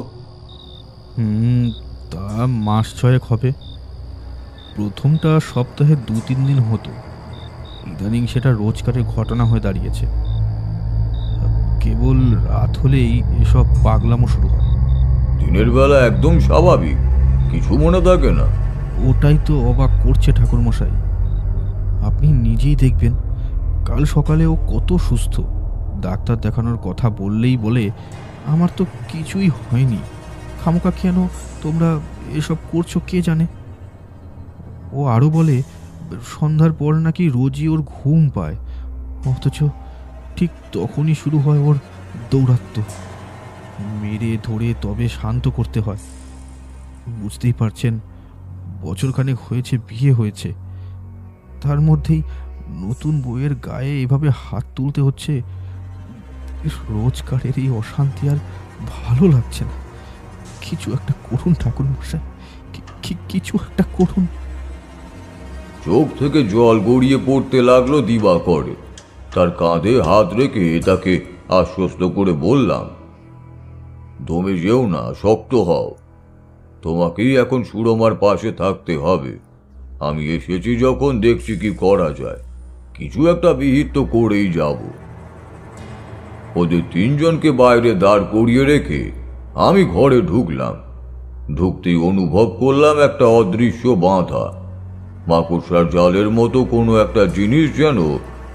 তা মাস 6 হবে। প্রথমটা সপ্তাহে 2-3 দিন হতো, ইদানিং সেটা রোজকারের ঘটনা হয়ে দাঁড়িয়েছে। কেবল রাত হলেই এসব পাগলামো শুরু হয়। দিনের বেলা একদম স্বাভাবিক, কিছু মনে থাকে না। ওটাই তো অবাক করছে ঠাকুরমশাই। আপনি নিজেই দেখবেন, কাল সকালে ও কত সুস্থ। ডাক্তার দেখানোর কথা বললেই বলে আমার তো কিছুই হয়নি, খামোকা কেন তোমরা এসব করছো কে জানে। ও আরও বলে সন্ধ্যার পর নাকি রোজই ওর ঘুম পায়, অথচ ঠিক তখনই শুরু হয় ওর দৌরাত্ম্য। মেরে ধরে তবে শান্ত করতে হয়। বুঝতেই পারছেন, বছরখানেক হয়েছে বিয়ে হয়েছে, তার মধ্যেই নতুন বইয়ের গায়ে এভাবে হাত তুলতে হচ্ছে। রোজকারের এই অশান্তি আর ভালো লাগছে না। কিছু একটা করুন ঠাকুরমশাই, কিছু একটা করুন। চোখ থেকে জল গড়িয়ে পড়তে লাগলো দিবাকরে। তার কাঁধে হাত রেখে তাকে আশ্বস্ত করে বললাম, দমে যেও না, শক্ত হও। তোমাকেই এখন সুরমার পাশে থাকতে হবে। আমি এসেছি যখন, দেখছি কি করা যায়। কিছু একটা বিহিত তো করেই যাব। ওদের 3 জনকে বাইরে দাঁড় করিয়ে রেখে আমি ঘরে ঢুকলাম। ঢুকতেই অনুভব করলাম একটা অদৃশ্য বাঁধা মাকড়সার জালের মতো কোনো একটা জিনিস যেন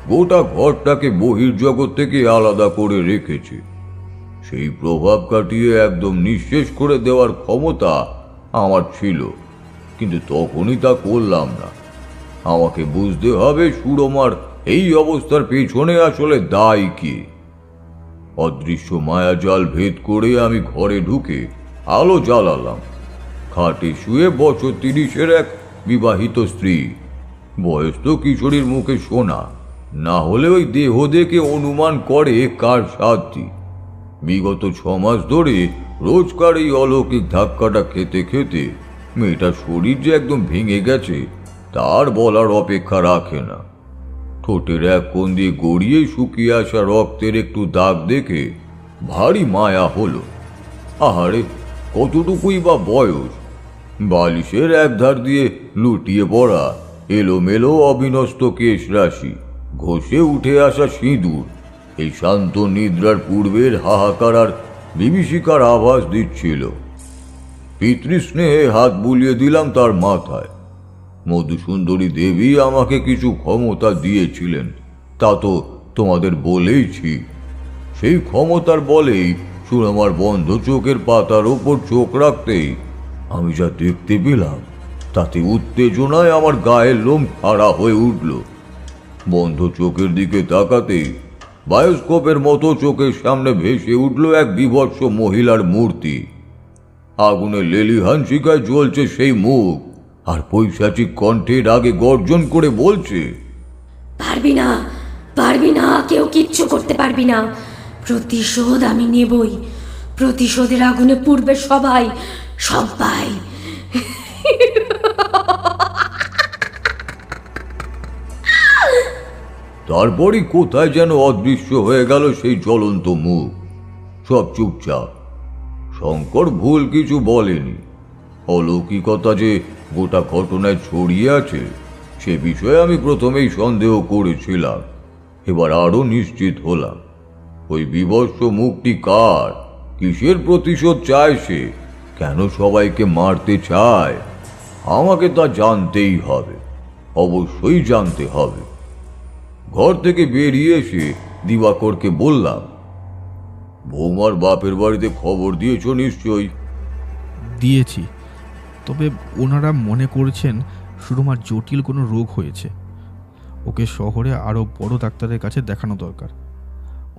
গোটা ঘরটাকে বহির্জগৎ থেকে আলাদা করে রেখেছে। সেই প্রভাব কাটিয়ে একদম নিঃশেষ করে দেওয়ার ক্ষমতা আমার ছিল, কিন্তু তখনই তা করলাম না। আমাকে বুঝতে হবে সুরমার এই অবস্থার পেছনে আসলে দায় কি। অদৃশ্য মায়াজাল ভেদ করে আমি ঘরে ঢুকে আলো জ্বালালাম। খাটে শুয়ে বছর 30-এর এক বিবাহিত স্ত্রী। বয়স তো কিশোরীর মুখে শোনা, না হলে ওই দেহ দেখে অনুমান করে কার সাধ্যি। বিগত 6 মাস ধরে রোজকার এই অলৌকিক ধাক্কাটা খেতে খেতে মেয়েটার শরীর যে একদম ভেঙে গেছে তার বলার অপেক্ষা রাখে না। ঠোঁটের এক কোণ দিয়ে গড়িয়ে শুকিয়ে আসা রক্তের একটু দাগ দেখে ভারী মায়া হলো। আহারে, কতটুকুই বা বয়স! বালিশের একধার দিয়ে লুটিয়ে পড়া এলোমেলো অবিনষ্ট কেশ রাশি, ঘষে উঠে আসা সিঁদুর এই শান্ত নিদ্রার পূর্বের হাহাকার আর বিভীষিকার আভাস দিচ্ছিল। পিতৃস্নেহে হাত বুলিয়ে দিলাম তার মাথায়। মধুসুন্দরী দেবী আমাকে কিছু ক্ষমতা দিয়েছিলেন, তা তো তোমাদের বলেইছি। সেই ক্ষমতার বলেই সুরমার বন্ধ চোখের পাতার ওপর চোখ রাখতেই আমি যা দেখতে পেলাম তাতে উত্তেজনায় আমার গায়ের লোম খাড়া হয়ে উঠল। বন্ধ চোখের দিকে তাকাতেই বায়োস্কোপের মতো চোখের সামনে ভেসে উঠল এক বিভৎস মহিলার মূর্তি। আগুনে লেলিহান শিখায় জ্বলছে সেই মুখ, আর পৈশাচিক কণ্ঠে রাগে গর্জন করে বলছে, পারবি না, পারবি না, কেউ কিচ্ছু করতে পারবি না। প্রতিশোধ আমি নেবই, প্রতিশোধের আগুনে পুড়বে সবাই, সবাই। তারপরই কোথায় যেন অদৃশ্য হয়ে গেল সেই জ্বলন্ত মুখ। সব চুপচাপ। শঙ্কর ভুল কিছু বলেনি। অলৌকিকতা যে গোটা ঘটনায় ছড়িয়ে আছে সে বিষয়ে আমি প্রথমেই সন্দেহ করেছিলাম, এবার আরো নিশ্চিত হলাম। ওই বিভৎস মুখটি কার, কিসের প্রতিশোধ চায় সে, কেন সবাইকে মারতে চায়, আমাকে তা জানতেই হবে, অবশ্যই জানতে হবে। ঘর থেকে বেরিয়ে এসে দিবাকরকে বললাম, বৌমার বাপের বাড়িতে খবর দিয়েছ নিশ্চয়ই? দিয়েছি, তবে ওনারা মনে করছেন সুরমার জটিল কোনো রোগ হয়েছে, ওকে শহরে আরও বড় ডাক্তারের কাছে দেখানো দরকার।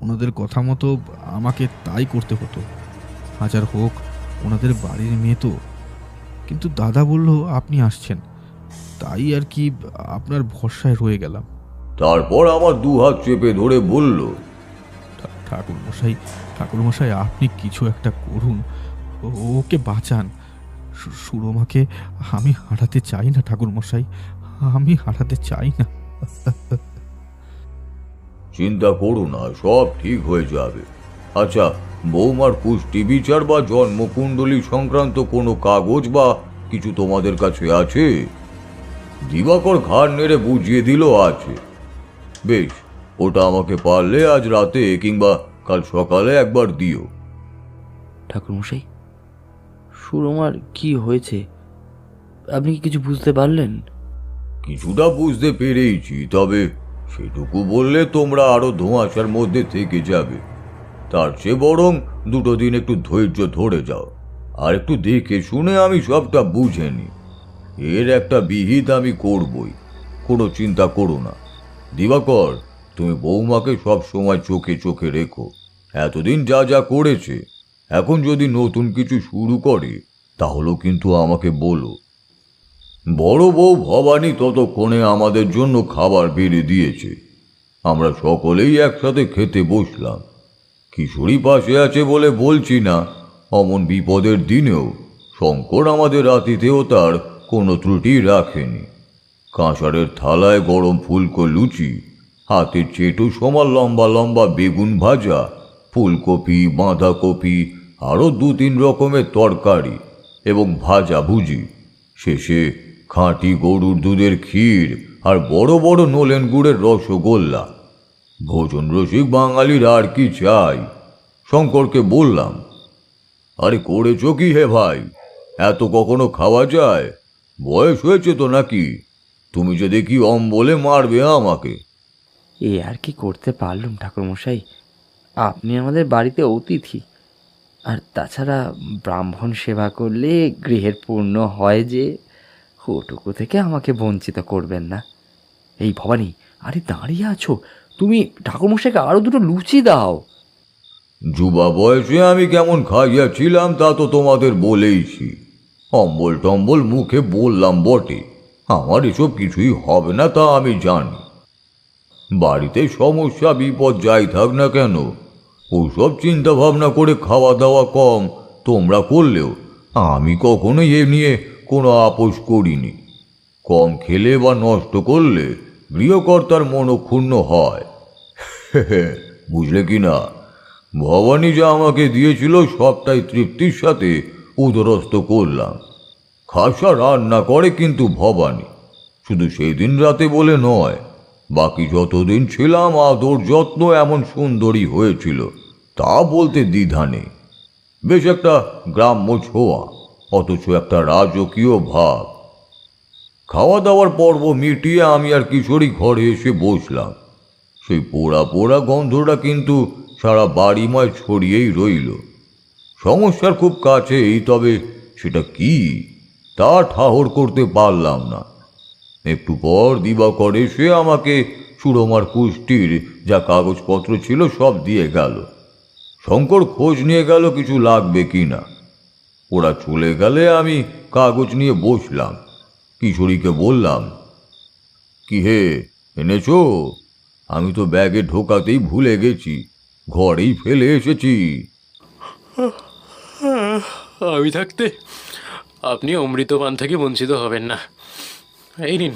ওনাদের কথা মতো আমাকে তাই করতে হতো। হাজার হোক ওনাদের বাড়ির মেয়ে তো। কিন্তু দাদা বলল আপনি আসছেন, তাই আর কি আপনার ভরসায় রয়ে গেলাম। তারপর আমার দু হাত চেপে ধরে বলল, ঠাকুরমশাই আপনি কিছু একটা করুন, ওকে বাঁচান। সুরমাকে আমি হারাতে চাই না ঠাকুরমশাই, আমি হারাতে চাই না। চিন্তা করো না, সব ঠিক হয়ে যাবে। আচ্ছা, বৌমার পুষ্টি বিচার বা জন্মকুণ্ডলী সংক্রান্ত কোনো কাগজ বা কিছু তোমাদের কাছে আছে? দিবাকর ঘাড় নেড়ে বুঝিয়ে দিল আছে। বেশ, ওটা আমাকে পারলে আজ রাতে কিংবা কাল সকালে একবার দিও। ঠাকুরমশাই, সুরমার কি হয়েছে আপনি কি কিছু বুঝতে পারলেন? কিছুটা বুঝতে পেরেইছি, তবে সেটুকু বললে তোমরা আরো ধোঁয়াশার মধ্যে থেকে যাবে। তার চেয়ে বরং দুটো দিন একটু ধৈর্য ধরে যাও, আর একটু দেখে শুনে আমি সবটা বুঝে নি। এর একটা বিহিত আমি করবই, কোনো চিন্তা করো না। দিবাকর, তুমি বৌমাকে সব সময় চোখে চোখে রেখো। এতদিন যা যা করেছে, এখন যদি নতুন কিছু শুরু করে তাহলেও কিন্তু আমাকে বলো। বড় বউ ভবানী ততক্ষণে আমাদের জন্য খাবার বেড়ে দিয়েছে। আমরা সকলেই একসাথে খেতে বসলাম। কিশোরী পাশে আছে বলে বলছি না, অমন বিপদের দিনেও শঙ্কর আমাদের আতিথেয়তার কোনো ত্রুটি রাখেনি। কাঁসারের থালায় গরম ফুলকো লুচি, হাতের চেটো সমান লম্বা লম্বা বেগুন ভাজা, ফুলকপি, বাঁধাকপি, আরও 2-3 রকমের তরকারি এবং ভাজা ভুজি, শেষে খাঁটি গরুর দুধের ক্ষীর আর বড় বড় নলেন গুড়ের রসগোল্লা। ভোজন রসিক বাঙালির আর কি চাই? শঙ্করকে বললাম, আরে করেছো কি হে ভাই, এত কখনো খাওয়া যায়? বয়স হয়েছে তো নাকি? তুমি যে দেখি অম্বলে মারবে আমাকে। এ আর কি করতে পারলুম ঠাকুরমশাই, আপনি আমাদের বাড়িতে অতিথি। আর তাছাড়া ব্রাহ্মণ সেবা করলে গৃহের পূর্ণ হয় যে, ওটুকু থেকে আমাকে বঞ্চিত করবেন না। এই ভবানী, আরে দাঁড়িয়ে আছো, তুমি ঠাকুরমশাইকে আরও দুটো লুচি দাও। যুবা বয়সে আমি কেমন খাইয়াছিলাম তা তো তোমাদের বলেইছি। অম্বল টম্বল মুখে বললাম বটে, আমার এসব কিছুই হবে না তা আমি জানি। বাড়িতে সমস্যা বিপদ যাই থাক না কেন, ওসব চিন্তা ভাবনা করে খাওয়া দাওয়া কম তোমরা করলেও আমি কখনোই এ নিয়ে কোনো আপোষ করিনি। কম খেলে বা নষ্ট করলে গৃহকর্তার মনক্ষুণ্ণ হয়। বুঝলে কি না? ভবানী যা আমাকে দিয়েছিল সবটাই তৃপ্তির সাথে উদরস্থ করলাম। খাসা রান্না করে কিন্তু ভবানী, শুধু সেই দিন রাতে বলে নয়, বাকি যতদিন ছিলাম আদর যত্ন এমন সুন্দরী হয়েছিল তা বলতে দ্বিধা নেই। বেশ একটা গ্রাম্য ছোঁয়া, অথচ একটা রাজকীয় ভাব। খাওয়া দাওয়ার পর্ব মিটিয়ে আমি আর কিশোরী ঘরে এসে বসলাম। সেই পোড়া পোড়া গন্ধটা কিন্তু সারা বাড়িময় ছড়িয়েই রইল। সমস্যার খুব কাছেই, তবে সেটা কি তা ঠাহর করতে পারলাম না। একটু পর দিবাকর এসে আমাকে সুরমার পুষ্টির যা কাগজপত্র ছিল সব দিয়ে গেল। শঙ্কর খোঁজ নিয়ে গেল কিছু লাগবে কি না। ওরা চলে গেলে আমি কাগজ নিয়ে বসলাম। কিশোরীকে বললাম, কি হে, এনেছো? আমি তো ব্যাগে ঢোকাতেই ভুলে গেছি, ঘরেই ফেলে এসেছি। আমি থাকতে আপনি অমৃতপান থেকে বঞ্চিত হবেন না। এই নিন।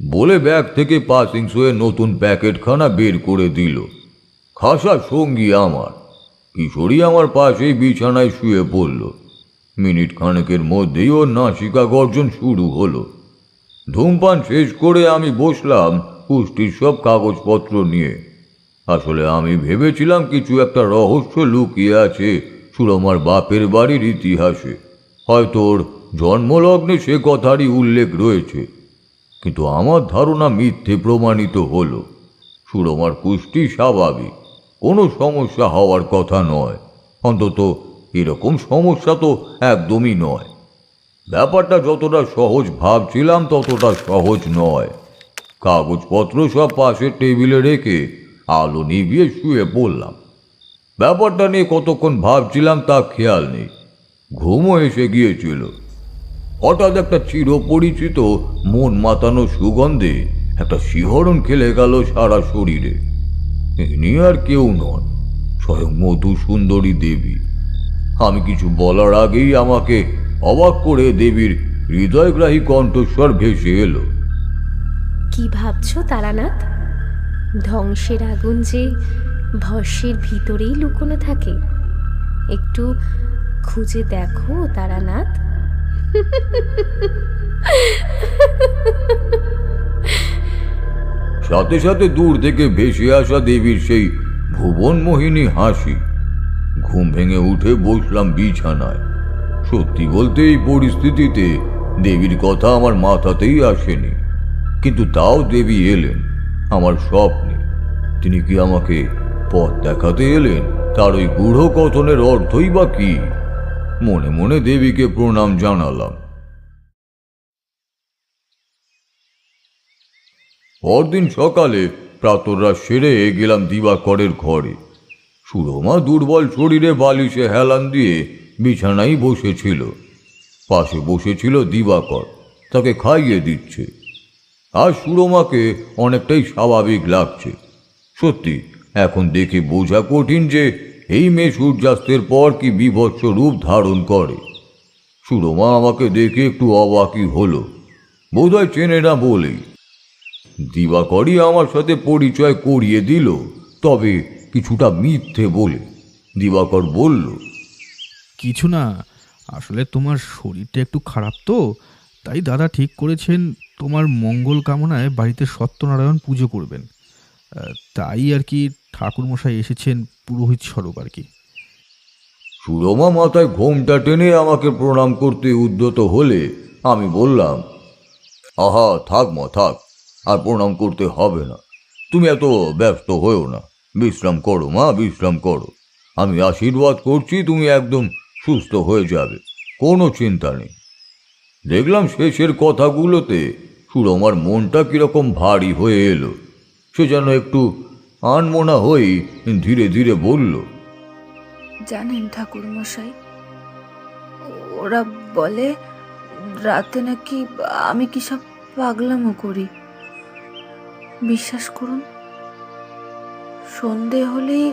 বলে ব্যাগ থেকে পাসিং শোয়ে নতুন প্যাকেটখানা বের করে দিল। খাসা সঙ্গী আমার। কিশোরী আমার পাশেই বিছানায় শুয়ে পড়ল। মিনিট খানেকের মধ্যেই ওর নাসিকা গর্জন শুরু হলো। ধূমপান শেষ করে আমি বসলাম পুষ্টির সব কাগজপত্র নিয়ে। আসলে আমি ভেবেছিলাম কিছু একটা রহস্য লুকিয়ে আছে সুরমার বাপের বাড়ির ইতিহাসে। হয়তো ওর জন্মলগ্নে সে কথারই উল্লেখ রয়েছে, কিন্তু আমার ধারণা মিথ্যে প্রমাণিত হলো। সুরমার পুষ্টি স্বাভাবিক, কোনো সমস্যা হওয়ার কথা নয়। অন্তত এরকম সমস্যা তো একদমই নয়। ব্যাপারটা যতটা সহজ ভাবছিলাম ততটা সহজ নয়। কাগজপত্র সব পাশের টেবিলে রেখে আলো নিভিয়ে শুয়ে পড়লাম। ব্যাপারটা নিয়ে কতক্ষণ ভাবছিলাম তা খেয়াল নেই, ঘুমও এসে গিয়েছিল। হঠাৎ একটা চিরপরিচিত মন মাতানো সুগন্ধে একটা শিহরণ খেলে গেল সারা শরীরে। ইনি আর কেউ নন, স্বয়ং মধুসুন্দরী দেবী। আমি কিছু বলার আগেই আমাকে অবাক করে দেবীর হৃদয়গ্রাহী কণ্ঠস্বর ভেসে এলো। কি ভাবছো তারানাথ? ধ্বংসের আগুন যে ভস্যের ভিতরেই লুকোনো থাকে, একটু খুঁজে দেখো তারানাথ। সাথে সাথে দূর থেকে ভেসে আসা দেবীর সেই ভুবনমোহিনী হাসি। ঘুম ভেঙে উঠে বসলাম বিছানায়। সত্যি বলতে এই পরিস্থিতিতে দেবীর কথা আমার মাথাতেই আসেনি, কিন্তু তাও দেবী এলেন আমার স্বপ্নে। তিনি কি আমাকে পথ দেখাতে এলেন? তার ওই গূঢ় কথনের অর্থই বা কি? মনে মনে দেবীকে প্রণাম জানালাম। পরদিন সকালে প্রাতরাশ সেরে গেলাম দিবাকরের ঘরে। সুরমা দুর্বল শরীরে বালিশে হেলান দিয়ে বিছানায় বসেছিল। পাশে বসেছিল দিবাকর, তাকে খাইয়ে দিচ্ছে। আর সুরমাকে অনেকটাই স্বাভাবিক লাগছে। সত্যি এখন দেখে বোঝা কঠিন যে এই মেয়ে সূর্যাস্তের পর কি বীভৎস রূপ ধারণ করে। সুরমা আমাকে দেখে একটু অবাকই হলো, বোধহয় চেনে না বলেই। দিবাকরই আমার সাথে পরিচয় করিয়ে দিল, তবে কিছুটা মিথ্যে বলে। দিবাকর বলল, কিছু না, আসলে তোমার শরীরটা একটু খারাপ তো, তাই দাদা ঠিক করেছেন তোমার মঙ্গল কামনায় বাড়িতে সত্যনারায়ণ পুজো করবেন। তাই আর কি ঠাকুরমশাই এসেছেন পুরোহিত স্বরূপ আর কি। সুরমা মাথায় ঘোমটা টেনে আমাকে প্রণাম করতে উদ্যত হলে আমি বললাম, আহা থাক মা থাক, আর প্রণাম করতে হবে না। তুমি এত ব্যস্ত হয়েও না, বিশ্রাম করো মা, বিশ্রাম করো। আমি আশীর্বাদ করছি তুমি একদম সুস্থ হয়ে যাবে, কোনো চিন্তা নেই। দেখলাম শেষের কথাগুলোতে সুরমার মনটা কিরকম ভারী হয়ে এলো। সে যেন একটু আনমনা হয়ে ধীরে ধীরে বলল, জানেন ঠাকুর মশাই, ওরা বলে রাতে নাকি আমি কি সব পাগলামো করি। বিশ্বাস করুন, সন্ধে হলেই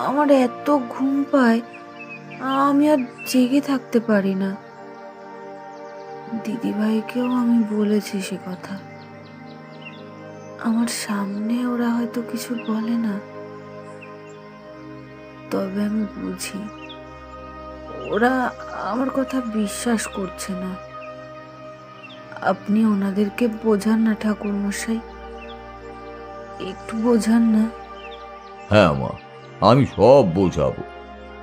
আমার এত ঘুম পায়, আমি আর জেগে থাকতে পারি না। দিদিভাইকেও আমি বলেছি সে কথা। আমার সামনে ওরা হয়তো কিছু বলে না, তবে আমি বুঝি ওরা আমার কথা বিশ্বাস করছে না। আপনি ওনাদেরকে বোঝান না ঠাকুর মশাই, একটু বোঝান না। হ্যাঁ মা, আমি সব বোঝাবো।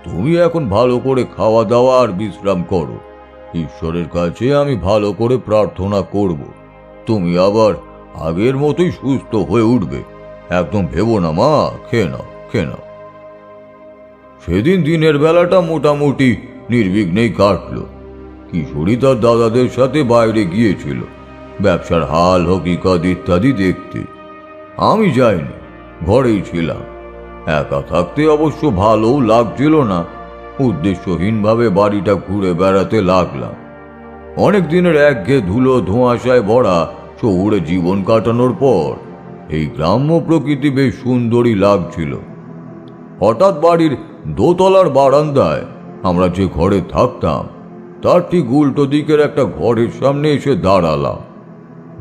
তুমি এখন ভালো করে খাওয়া দাওয়া আর বিশ্রাম করো। ঈশ্বরের কাছে আমি ভালো করে প্রার্থনা করব, তুমি আবার আগের মতোই সুস্থ হয়ে উঠবে। একদম ভেবো না মা, খেয়ে নাও খেয়ে নাও। সেদিন দিনের বেলাটা মোটামুটি নির্বিঘ্নেই কাটল। কিশোরী তার দাদাদের সাথে বাইরে গিয়েছিল ব্যবসার হাল হকিকত ইত্যাদি দেখতে। আমি যাইনি, ঘরেই ছিলাম। একা থাকতে অবশ্য ভালোও লাগছিল না। উদ্দেশ্যহীনভাবে বাড়িটা ঘুরে বেড়াতে লাগলাম। অনেক দিনের একঘেয়ে ধুলো ধোঁয়াশায় ভরা শহুরে জীবন কাটানোর পর এই গ্রাম্য প্রকৃতি বেশ সুন্দরই লাগছিল। হঠাৎ বাড়ির দোতলার বারান্দায় আমরা যে ঘরে থাকতাম তার ঠিক উল্টো দিকের একটা ঘরের সামনে এসে দাঁড়ালাম।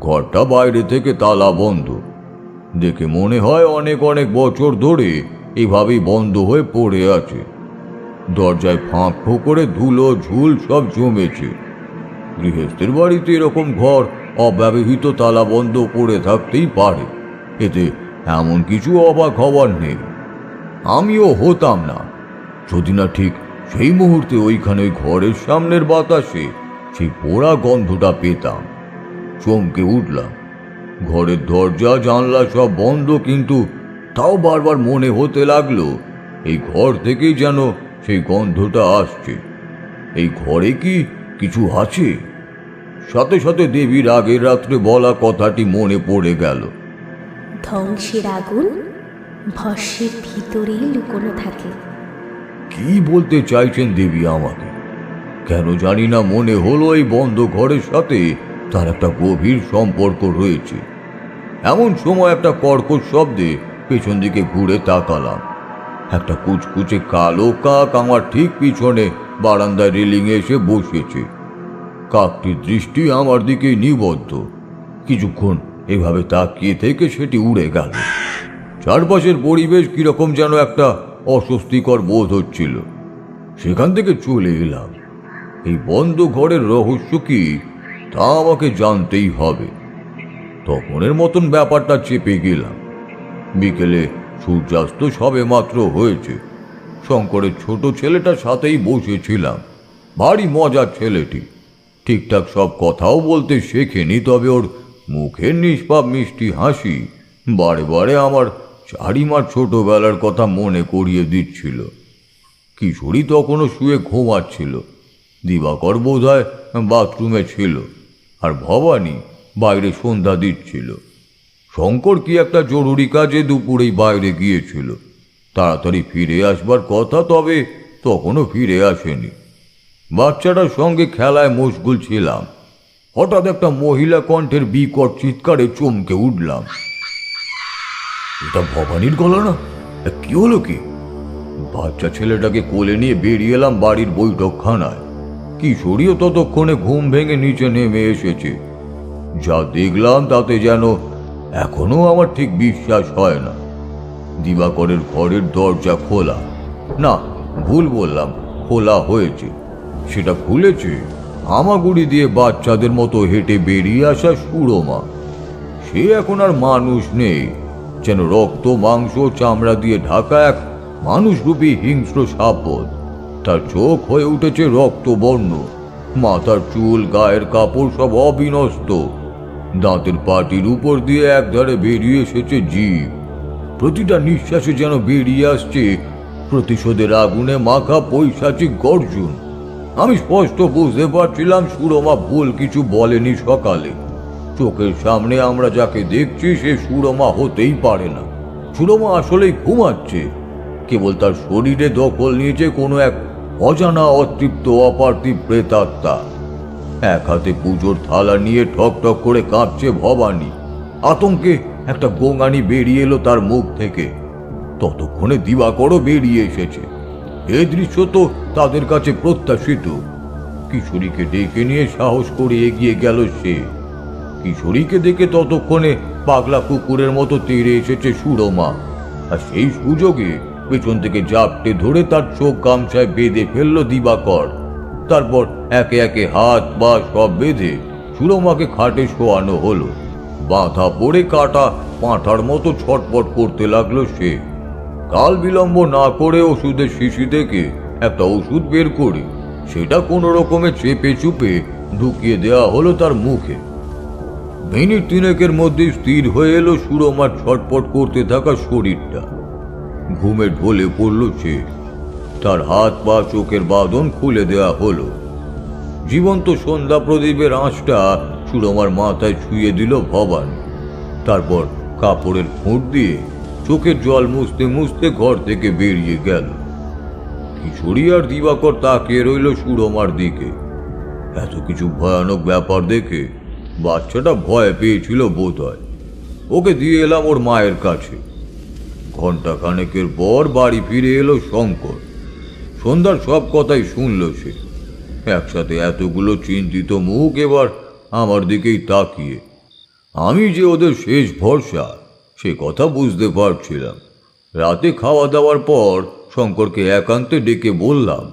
ঘরটা বাইরে থেকে তালা বন্ধ। দেখে মনে হয় অনেক অনেক বছর ধরে এইভাবেই বন্ধ হয়ে পড়ে আছে। দরজায় ফাঁক ফোকরে ধুলো ঝুল সব জমেছে। গৃহস্থের বাড়িতে এরকম ঘর অব্যবহৃত তালা বন্ধ পড়ে থাকতেই পারে, এতে এমন কিছু অবাক হওয়ার নেই। আমিও হতাম না যদি না ঠিক সেই মুহূর্তে ওইখানে ওই ঘরের সামনের বাতাসে সেই পোড়া গন্ধটা পেতাম। চমকে উঠলাম। ঘরের দরজা জানলা সব বন্ধ, কিন্তু তাও বারবার মনে হতে লাগলো এই ঘর থেকেই যেন সেই গন্ধটা আসছে। এই ঘরে কি কিছু আছে? সাথে সাথে দেবীর আগের রাত্রে বলা কথাটি মনে পড়ে গেল। ধ্বংসের আগুন ভস্যের ভিতরেই লুকোনো থাকে। কি বলতে চাইছেন দেবী আমাকে? কেন জানি না মনে হলো এই বন্ধ ঘরের সাথে তার একটা গভীর সম্পর্ক রয়েছে। এমন সময় একটা কর্কশ শব্দে পেছন দিকে ঘুরে তাকালাম। একটা কুচকুচে কালো কাক আমার ঠিক পিছনে বারান্দায় রেলিংয়ে এসে বসেছে। কাকটির দৃষ্টি আমার দিকে নিবদ্ধ। কিছুক্ষণ এভাবে তাকিয়ে থেকে সেটি উড়ে গেল। চারপাশের পরিবেশ কিরকম যেন একটা অস্বস্তিকর বোধ হচ্ছিল। সেখান থেকে চলে এলাম। এই বন্ধ ঘরের রহস্য কি তা আমাকে জানতেই হবে। তখনের মতন ব্যাপারটা চেপে গেলাম। বিকেলে সূর্যাস্ত সবে মাত্র হয়েছে। শঙ্করের ছোট ছেলেটার সাথেই বসেছিলাম। ভারী মজার ছেলেটি। ঠিকঠাক সব কথাও বলতে শেখেনি, তবে ওর মুখের নিষ্পাপ মিষ্টি হাসি বারে বারে আমার চারিমার ছোটবেলার কথা মনে করিয়ে দিচ্ছিল। কিশোরী তখনও শুয়ে ঘুমাচ্ছিল। দিবাকর বোধহয় বাথরুমে ছিল, আর ভবানী বাইরে সন্ধ্যা দিচ্ছিল। শঙ্কর কি একটা জরুরি কাজে দুপুরেই বাইরে গিয়েছিল। তাড়াতাড়ি ফিরে আসবার কথা, তবে তখনও ফিরে আসেনি। বাচ্চাটার সঙ্গে খেলায় মশগুল ছিলাম। হঠাৎ একটা মহিলা কণ্ঠের বিকট চিৎকারে চমকে উঠলাম। এটা ভবানীর গলা না? কি হলো কি? বাচ্চা ছেলেটাকে কোলে নিয়ে বেরিয়ে এলাম বাড়ির বৈঠকখানায়। কিশোরীও ততক্ষণে ঘুম ভেঙে নিচে নেমে এসেছে। যা দেখলাম তাতে যেন এখনো আমার ঠিক বিশ্বাস হয় না। দিবাকরের ঘরের দরজা খোলা, না ভুল বললাম, খোলা হয়েছে। সেটা খুলেছে হামাগুড়ি দিয়ে বাচ্চাদের মতো হেঁটে বেরিয়ে আসা সুরমা। সে এখন আর মানুষ নেই, যেন রক্ত মাংস চামড়া দিয়ে ঢাকা এক মানুষরূপী হিংস্র সাপদ। তার চোখ হয়ে উঠেছে রক্তবর্ণ, মাথার চুল গায়ের কাপড় সব অবিনষ্ট। দাঁতের পাটির উপর দিয়ে একধারে বেরিয়ে এসেছে জিভ। প্রতিটা নিঃশ্বাসে যেন বেরিয়ে আসছে প্রতিশোধের আগুনে মাখা পৈশাচিক গর্জন। আমি স্পষ্ট বুঝতে পারছিলাম সুরমা ভুল কিছু বলেনি সকালে। চোখের সামনে আমরা যাকে দেখছি সে সুরমা হতেই পারে না। সুরমা আসলেই ঘুমাচ্ছে, কেবল তার শরীরে দখল নিয়েছে কোনো এক অজানা অতৃপ্ত অপার্থিব প্রেতাত্মা। এক হাতে পুজোর থালা নিয়ে ঠক ঠক করে কাঁপছে ভবানী। আতঙ্কে একটা গোঙানি বেরিয়ে এলো তার মুখ থেকে। ততক্ষণে দিবাকরও বেরিয়ে এসেছে। এই দৃশ্য তো তাদের কাছে প্রত্যাশিত। কিশোরীকে ডেকে নিয়ে সাহস করে এগিয়ে গেল সে। কিশোরীকে দেখে ততক্ষণে পাগলা কুকুরের মতো তেড়ে এসেছে সুরমা, আর সেই সুযোগে পেছন থেকে জাপটে ধরে তার চোখ গামছায় বেঁধে ফেলল দিবাকর। তারপর একে একে হাত পা সব বেঁধে সুরমাকে খাটে শোয়ানো হলো। বাঁধা পড়ে কাটা পাঁঠার মতো ছটপট করতে লাগলো সে। কাল বিলম্ব না করে ওষুধের শিশি থেকে একটা ওষুধ বের করে সেটা কোনো রকমে চেপে চুপে ঢুকিয়ে দেওয়া হলো তার মুখে। মিনিট তিনেকের মধ্যে স্থির হয়ে এলো সুরমার ছটপট করতে থাকা শরীরটা। ঘুমে ঢলে পড়ল সে। তার হাত পা চোখের বাঁধন খুলে দেওয়া হলো। জীবন্ত সন্ধ্যা প্রদীপের আঁচটা সুরমার মাথায় ছুঁয়ে দিল ভবানী। তারপর কাপড়ের খুঁট দিয়ে চোখের জল মুছতে মুছতে ঘর থেকে বেরিয়ে গেল। কিশোরী আর দিবাকর তাকিয়ে রইল সুরমার দিকে। এত কিছু ভয়ানক ব্যাপার দেখে বাচ্চাটা ভয় পেয়েছিল বোধ হয়। ওকে দিয়ে এলাম ওর মায়ের কাছে। ঘন্টা খানেকের পর বাড়ি ফিরে এলো শঙ্কর। সন্ধ্যার সব কথাই শুনল সে। একসাথে এতগুলো চিন্তিত মুখ এবার আমার দিকেই তাকিয়ে। আমি যে ওদের শেষ ভরসা সে কথা বুঝতে পারছিলাম। রাতে খাওয়া দাওয়ার পর শঙ্করকে একান্তে ডেকে বললাম,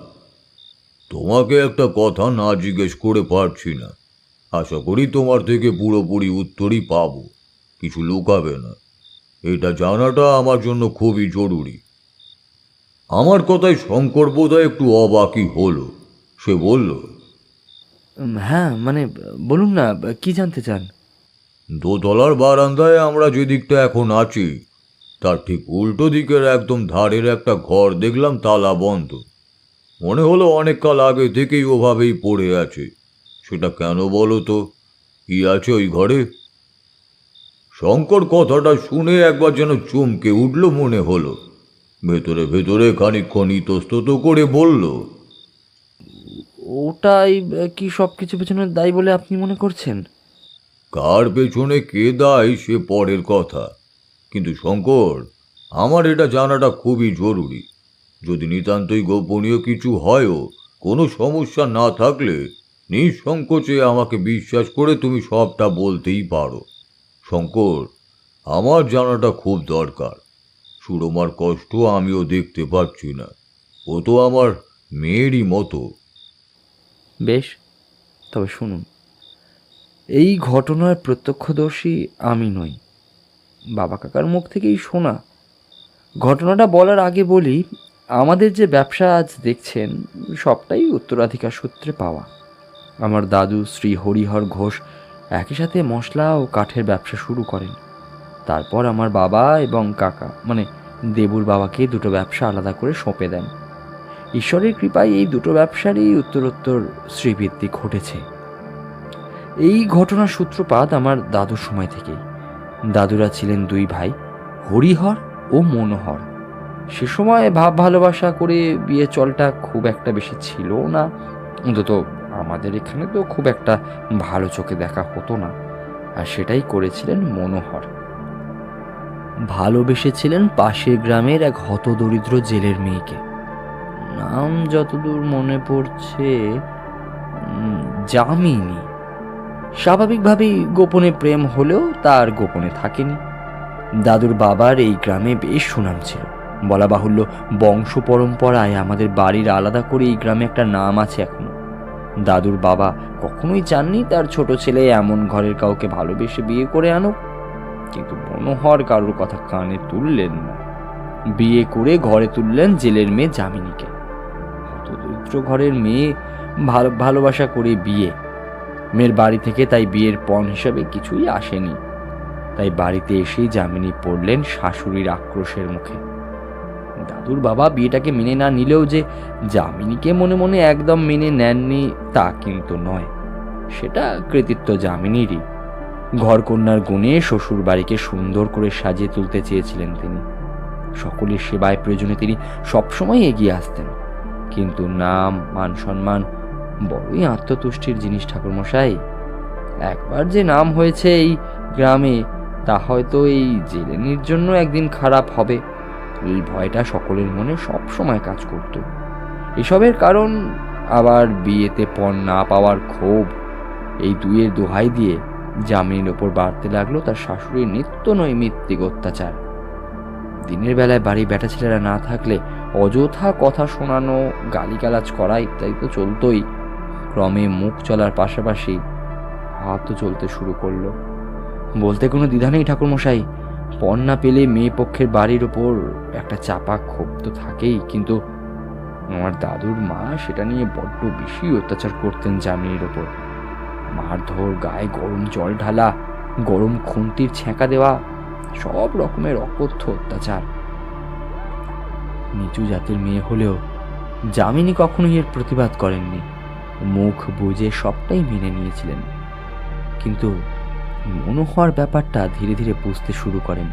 তোমাকে একটা কথা না জিজ্ঞেস করে পারছি না। আশা করি তোমার থেকে পুরোপুরি উত্তরই পাবো, কিছু লুকাবে না। এটা জানাটা আমার জন্য খুবই জরুরি। আমার কথায় শঙ্কর বোধহয় একটু অবাকই হলো। সে বলল, হ্যাঁ মানে বলুন না, কি জানতে চান? দোতলার বারান্দায় আমরা যে দিকটা এখন আছি তার ঠিক উল্টো দিকের একদম ধারের একটা ঘর দেখলাম তালা বন্ধ। মনে হলো অনেক কাল আগে থেকেই ওভাবেই পড়ে আছে। সেটা কেন বলো তো? কি আছে ওই ঘরে? শঙ্কর কথাটা শুনে একবার যেন চমকে উঠল মনে হলো। ভেতরে ভেতরে খানিকক্ষণ ইতস্তত করে বলল, ওটাই কি সব কিছু পেছনে দায়ী বলে আপনি মনে করছেন? কার পেছনে কে দায় সে পরের কথা, কিন্তু শঙ্কর, আমার এটা জানাটা খুবই জরুরি। যদি নিতান্তই গোপনীয় কিছু হয়ও, কোনো সমস্যা না থাকলে নিঃসংকোচে আমাকে বিশ্বাস করে তুমি সবটা বলতেই পারো। শঙ্কর, আমার জানাটা খুব দরকার। সুরমার কষ্ট আমিও দেখতে পাচ্ছি না। ও তো আমার মেয়েরই মতো। বেশ, তবে শুনুন, এই ঘটনার প্রত্যক্ষদর্শী আমি নই, বাবা কাকার মুখ থেকেই শোনা। ঘটনাটা বলার আগে বলি, আমাদের যে ব্যবসা আজ দেখছেন সবটাই উত্তরাধিকার সূত্রে পাওয়া। আমার দাদু শ্রী হরিহর ঘোষ একই সাথে মশলা ও কাঠের ব্যবসা শুরু করেন। তারপর আমার বাবা এবং কাকা মানে দেবুর বাবাকে দুটো ব্যবসা আলাদা করে সঁপে দেন। ঈশ্বরের কৃপায় এই দুটো ব্যবসারই উত্তরোত্তর শ্রীবৃদ্ধি ঘটেছে। এই ঘটনার সূত্রপাত আমার দাদুর সময় থেকেই। দাদুরা ছিলেন দুই ভাই, হরিহর ও মনোহর। সে সময় ভাব ভালোবাসা করে বিয়ে চলটা খুব একটা বেশি ছিল না, অন্তত আমাদের এখানে তো খুব একটা ভালো চোখে দেখা হতো না। আর সেটাই করেছিলেন মনোহর। ভালোবেসেছিলেন পাশের গ্রামের এক হতদরিদ্র জেলের মেয়েকে। নাম যতদূর মনে পড়ছে যামিনী। স্বাভাবিকভাবেই গোপনে প্রেম হলেও তার গোপনে থাকেনি। দাদুর বাবার এই গ্রামে বেশ সুনাম ছিল। বলা বাহুল্য, বংশ পরম্পরায় আমাদের বাড়ির আলাদা করে এই গ্রামে একটা নাম আছে এখনো। দাদুর বাবা কখনোই চাননি তার ছোট ছেলে এমন ঘরের কাউকে ভালোবেসে বিয়ে করে আনুক, কিন্তু মনোহর কারোর কথা কানে তুললেন না। বিয়ে করে ঘরে তুললেন জেলের মেয়ে যামিনীকে। হতদরিদ্র ঘরের মেয়ে, ভালোবাসা করে বিয়ে। মেয়ের বাড়ি থেকে তাই বিয়ের পণ হিসাবে কিছুই আসেনি। তাই বাড়িতে এসেই যামিনী পড়লেন শাশুড়ির আক্রোশের মুখে। দাদুর বাবা বিয়েটাকে মেনে না নিলেও যে যামিনীকে মনে মনে একদম মেনে নেননি তা কিন্তু নয়, সেটা কৃতিত্ব যামিনীরই। ঘরকন্যার গুণে শ্বশুর বাড়িকে সুন্দর করে সাজিয়ে তুলতে চেয়েছিলেন তিনি। সকলের সেবায় প্রয়োজনে তিনি সবসময় এগিয়ে আসতেন। কিন্তু নাম, মান সম্মান বড়ই আত্মতুষ্টির জিনিস ঠাকুরমশাই। একবার যে নাম হয়েছে এই গ্রামে, তা হয়তো এই জেলেনির জন্য একদিন খারাপ হবে, এই ভয়টা সকলের মনে সব সময় কাজ করত। এসবের কারণ আবার বিয়েতে পণ না পাওয়ার ক্ষোভ। এই দুইয়ের দোহাই দিয়ে যামিনীর ওপর বাড়তে লাগলো তার শাশুড়ির নিত্য নৈমিত্তিক অত্যাচার। দিনের বেলায় বাড়ি বেটা ছেলেরা না থাকলে অযথা কথা শোনানো, গালিগালাজ করা ইত্যাদি তো চলতোই। ক্রমে মুখ চলার পাশাপাশি হাতও চলতে শুরু করলো। বলতে কোনো দ্বিধা নেই ঠাকুরমশাই, পণ না পেলে মেয়ে পক্ষের বাড়ির ওপর একটা চাপা ক্ষোভ তো থাকেই, কিন্তু আমার দাদুর মা সেটা নিয়ে বড্ড বেশি অত্যাচার করতেন যামিনীর ওপর। মারধর, গায়ে গরম জল ঢালা, গরম খুন্তির ছ্যাঁকা দেওয়া, সব রকমের অকথ্য অত্যাচার। নিচু জাতের মেয়ে হলেও যামিনী কখনোই এর প্রতিবাদ করেননি, মুখ বুজে সবটাই মেনে নিয়েছিলেন। কিন্তু মনোহর ব্যাপারটা ধীরে ধীরে বুঝতে শুরু করেন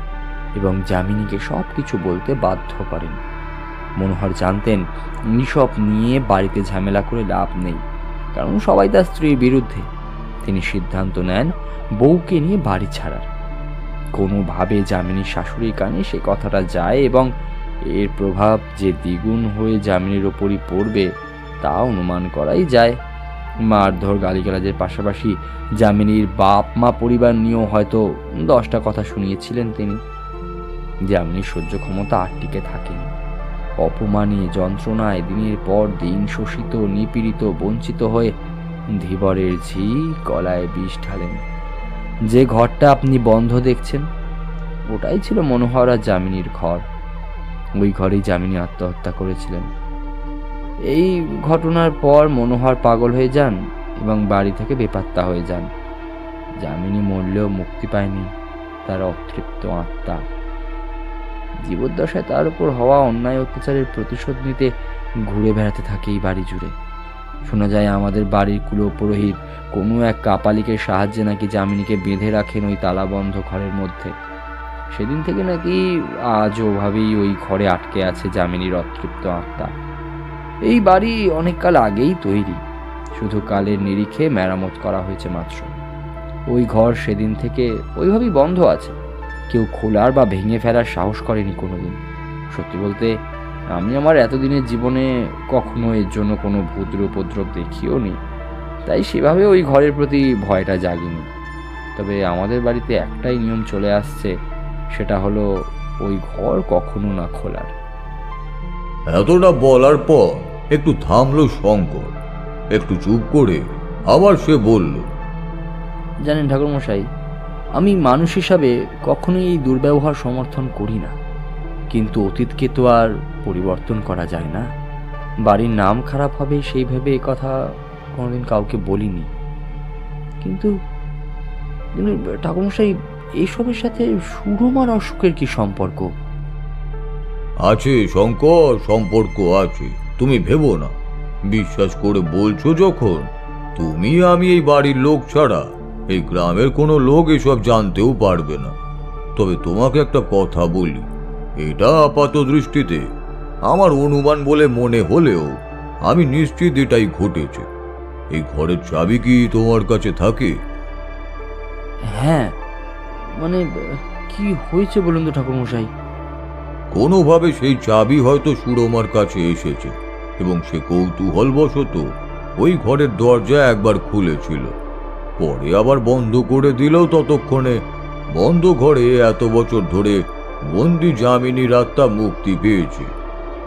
এবং যামিনীকে সব কিছু বলতে বাধ্য করেন। মনোহর জানতেন এইসব নিয়ে বাড়িতে ঝামেলা করে লাভ নেই, কারণ সবাই তার স্ত্রীর বিরুদ্ধে। তিনি সিদ্ধান্ত নেন বউকে নিয়ে বাড়ি ছাড়ার। কোনোভাবে যামিনীর শাশুড়ির কানে সে কথাটা যায় এবং এর প্রভাব যে দ্বিগুণ হয়ে যামিনীর ওপরই পড়বে তা অনুমান করাই যায়। মারধর গালিগালাজের পাশাপাশি যামিনীর বাপ মা পরিবার নিয়েও হয়তো 10টা কথা শুনিয়েছিলেন তিনি। যামিনীর সহ্য ক্ষমতা আর টিকে থাকেনি। অপমানে যন্ত্রণায় দিনের পর দিন শোষিত, নিপীড়িত, বঞ্চিত হয়ে ধীবরের ঝি গলায় বিষ ঢালেন। যে ঘরটা আপনি বন্ধ দেখছেন ওটাই ছিল মনোহর আর যামিনীর ঘর। ওই ঘরেই যামিনী আত্মহত্যা করেছিলেন। এই ঘটনার পর মনোহর পাগল হয়ে যান এবং বাড়ি থেকে বেপাত্তা হয়ে যান। যামিনী মরলেও মুক্তি পায়নি তার অতৃপ্ত আত্মা। জীবদ্দশায় তার উপর হওয়া অন্যায় অত্যাচারের প্রতিশোধ নিতে ঘুরে বেড়াতে থাকে এই বাড়ি জুড়ে। শোনা যায় আমাদের বাড়ির কুলপুরোহিত কোনো এক কাপালিকের সাহায্যে নাকি যামিনীকে বেঁধে রাখেন ওই তালাবন্ধ ঘরের মধ্যে। সেদিন থেকে নাকি আজ ওভাবেই ওই ঘরে আটকে আছে যামিনীর অতৃপ্ত আত্মা। এই বাড়ি অনেককাল আগেই তৈরি, শুধু কালের নিরিখে মেরামত করা হয়েছে মাত্র। ওই ঘর সেদিন থেকে ওইভাবেই বন্ধ আছে। কেউ খোলার বা ভেঙে ফেলার সাহস করেনি কোনোদিন। সত্যি বলতে আমি আমার এতদিনের জীবনে কখনো এর জন্য কোনো ভূতের উপদ্রব দেখিও নি, তাই সেভাবে ওই ঘরের প্রতি ভয়টা জাগিনি। তবে আমাদের বাড়িতে একটাই নিয়ম চলে আসছে, সেটা হলো ওই ঘর কখনো না খোলার। এতটা বলার পর একটু থামলো শঙ্কর। একটু চুপ করে আবার সে বলল, জানেন ঠাকুরমশাই, আমি মানুষ হিসাবে কখনোই এই দুর্ব্যবহার সমর্থন করি না, কিন্তু অতীতকে তো আর পরিবর্তন করা যায় না। বাড়ির নাম খারাপ হবে সেই ভেবে এ কথা কোনোদিন কাউকে বলিনি। কিন্তু ঠাকুরমশাই, এইসবের সাথে সুরমার অসুখের কি সম্পর্ক? আছে শঙ্কর, সম্পর্ক আছে। তুমি ভেবো না। বিশ্বাস করে বলছো যখন, তুমি আমি এই বাড়ির লোক ছাড়া এই গ্রামের কোনো লোক এসব জানতেও পারবে না। তবে তোমাকে একটা কথা বলি, এটা আপাত দৃষ্টিতে আমার অনুমান বলে মনে হলেও আমি নিশ্চিত এটাই ঘটেছে। এই ঘরের চাবি কি তোমার কাছে থাকে? হ্যাঁ, মানে কি হয়েছে বলুন তো ঠাকুরমশাই? কোনোভাবে সেই চাবি হয়তো সুরমার কাছে এসেছে এবং সে কৌতূহলবশত ওই ঘরের দরজা একবার খুলেছিল, পরে আবার বন্ধ করে দিলেও ততক্ষণে বন্ধ ঘরে এত বছর ধরে বন্দি যামিনীর আত্মা মুক্তি পেয়েছে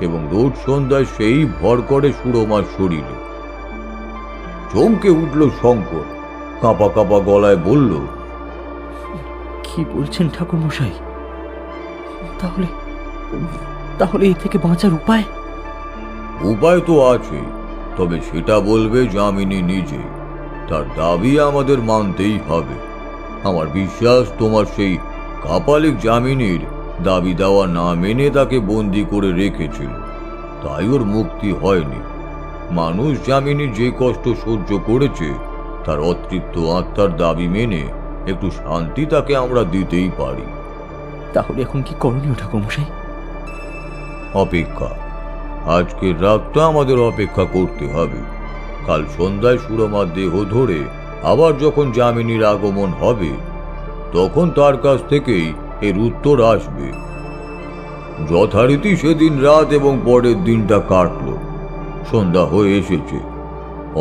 এবং রোজ সন্ধ্যায় সেই ভর করে সুরমার শরীরে। চমকে উঠল শঙ্কর, কাঁপা কাঁপা গলায় বলল, কি বলছেন ঠাকুরমশাই? তাহলে তাহলে এই থেকে বাঁচার উপায়? উপায় তো আছে, তবে সেটা বলবে যামিনী নিজে। তার দাবি আমাদের মানতেই হবে। আমার বিশ্বাস তোমার সেই কাপালিক যামিনীর দাবি দেওয়া না মেনে তাকে বন্দি করে রেখেছিল, তাই ওর মুক্তি হয়নি। মানুষ যামিনী যে কষ্ট সহ্য করেছে তার অতৃপ্ত আত্মার দাবি মেনে একটু শান্তি তাকে আমরা দিতেই পারি। তাহলে এখন কি করণীয় ঠাকুরমশাই? অপেক্ষা। আজকের রাতটা আমাদের অপেক্ষা করতে হবে। কাল সন্ধ্যায় সুরমার দেহ ধরে আবার যখন যামিনীর আগমন হবে তখন তার কাছ থেকেই এর উত্তর আসবে। যথারীতি সেদিন রাত এবং পরের দিনটা কাটল। সন্ধ্যা হয়ে এসেছে।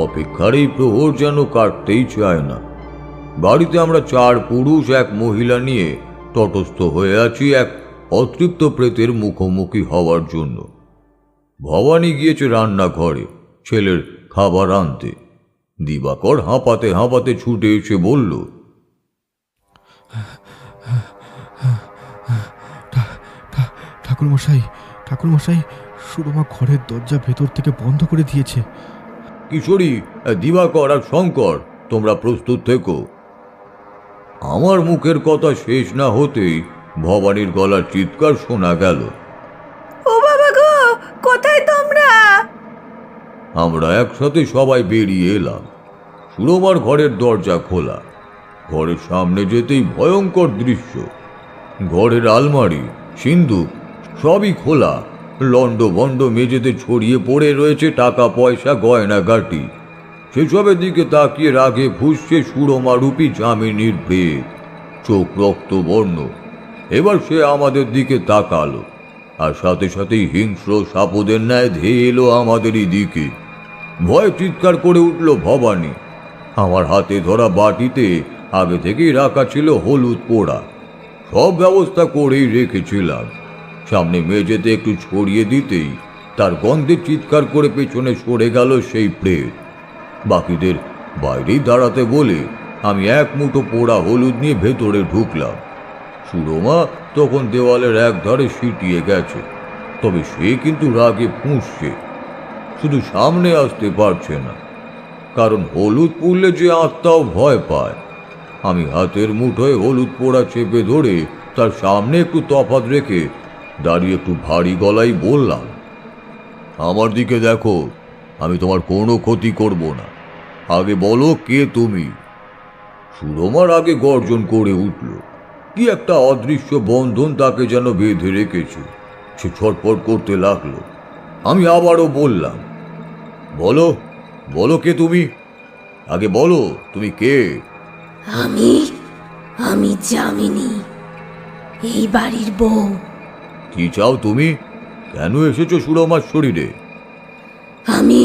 অপেক্ষার এই প্রহর যেন কাটতেই চায় না। বাড়িতে আমরা 4 পুরুষ 1 মহিলা নিয়ে তটস্থ হয়ে আছি এক অতৃপ্ত প্রেতের মুখোমুখি হওয়ার জন্য। ভবানী গিয়েছে রান্নাঘরে ছেলের খাবার আনতে। দিবাকর হাঁপাতে হাঁপাতে ছুটে এসে বলল, ঠাকুরমশাই, ঠাকুরমশাই, সুরমা ঘরের দরজা ভেতর থেকে বন্ধ করে দিয়েছে। কিশোরী, দিবাকর আর শঙ্কর, তোমরা প্রস্তুত থেকো। আমার মুখের কথা শেষ না হতেই ভবানীর গলার চিৎকার শোনা গেল, ও বাবা গো, কোথায় তোমরা? আমরা একসাথে সবাই বেরিয়ে এলাম। সুরমার ঘরের দরজা খোলা। ঘরের সামনে যেতেই ভয়ঙ্কর দৃশ্য। ঘরের আলমারি, সিন্দুক সবই খোলা। লন্ড ভন্ড মেঝেতে ছড়িয়ে পড়ে রয়েছে টাকা পয়সা, গয়নাগাটি। সেসবের দিকে তাকিয়ে রাগে ফুসছে সুরমারূপী যামিনীর প্রেত, চোখ রক্তবর্ণ। এবার সে আমাদের দিকে তাকালো, আর সাথে সাথেই হিংস্র সাপদের ন্যায় ধেয়ে এলো আমাদেরই দিকে। ভয় চিৎকার করে উঠল ভবানী। আমার হাতে ধরা বাটিতে আগে থেকেই রাখা ছিল হলুদ পোড়া, সব ব্যবস্থা করেই রেখেছিলাম। সামনে মেঝেতে একটু ছড়িয়ে দিতেই তার গন্ধে চিৎকার করে পেছনে সরে গেল সেই প্রেত। বাকিদের বাইরেই দাঁড়াতে বলে আমি এক মুঠো পোড়া হলুদ নিয়ে ভেতরে ঢুকলাম। সুরমা তখন দেওয়ালের এক ধারে সিটিয়ে গেছে, তবে সে কিন্তু রাগে ফুঁসছে, শুধু সামনে আসতে পারছে না, কারণ হলুদ পুড়লে যে আত্মাও ভয় পায়। আমি হাতের মুঠোয় হলুদ পোড়া চেপে ধরে তার সামনে একটু তফাৎ রেখে দাঁড়িয়ে একটু ভারী গলায় বললাম, আমার দিকে দেখো, আমি তোমার কোনো ক্ষতি করব না। আগে বলো কে তুমি? সুরমার আগে গর্জন করে উঠল। কি একটা অদৃশ্য বন্ধন তাকে যেন বেঁধে রেখেছে। সে ছটফট করতে লাগলো। আমি আবারও বললাম, বলো বলো কে তুমি? আগে বলো তুমি কে? আমি আমি যামিনী, এই বাড়ির বউ। কি চাও তুমি? কেন এসেছো সুরমার শরীরে? আমি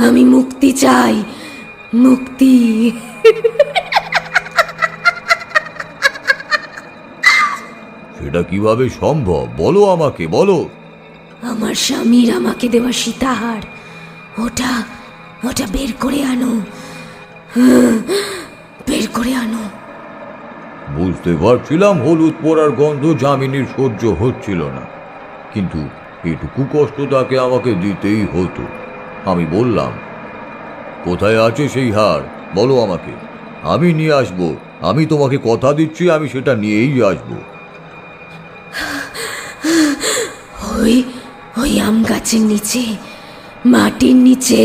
আমি মুক্তি চাই, মুক্তি। সেটা কিভাবে সম্ভব? বলো আমাকে, বলো। আমার স্বামীর আমাকে দেওয়া সীতাহার, ওটা ওটা বের করে আনো, বের করে আনো। বুঝতে পারছিলাম হলুদ পোড়ার গন্ধ যামিনীর সহ্য হচ্ছিল না, কিন্তু এটুকু কষ্ট তাকে আমাকে দিতেই হতো। আমি বললাম, কোথায় আছে সেই হার? বলো আমাকে, আমি নিয়ে আসবো। আমি তোমাকে কথা দিচ্ছি, আমি সেটা নিয়েই আসবো। ওই ওই আম গাছের নিচে, মাটির নিচে।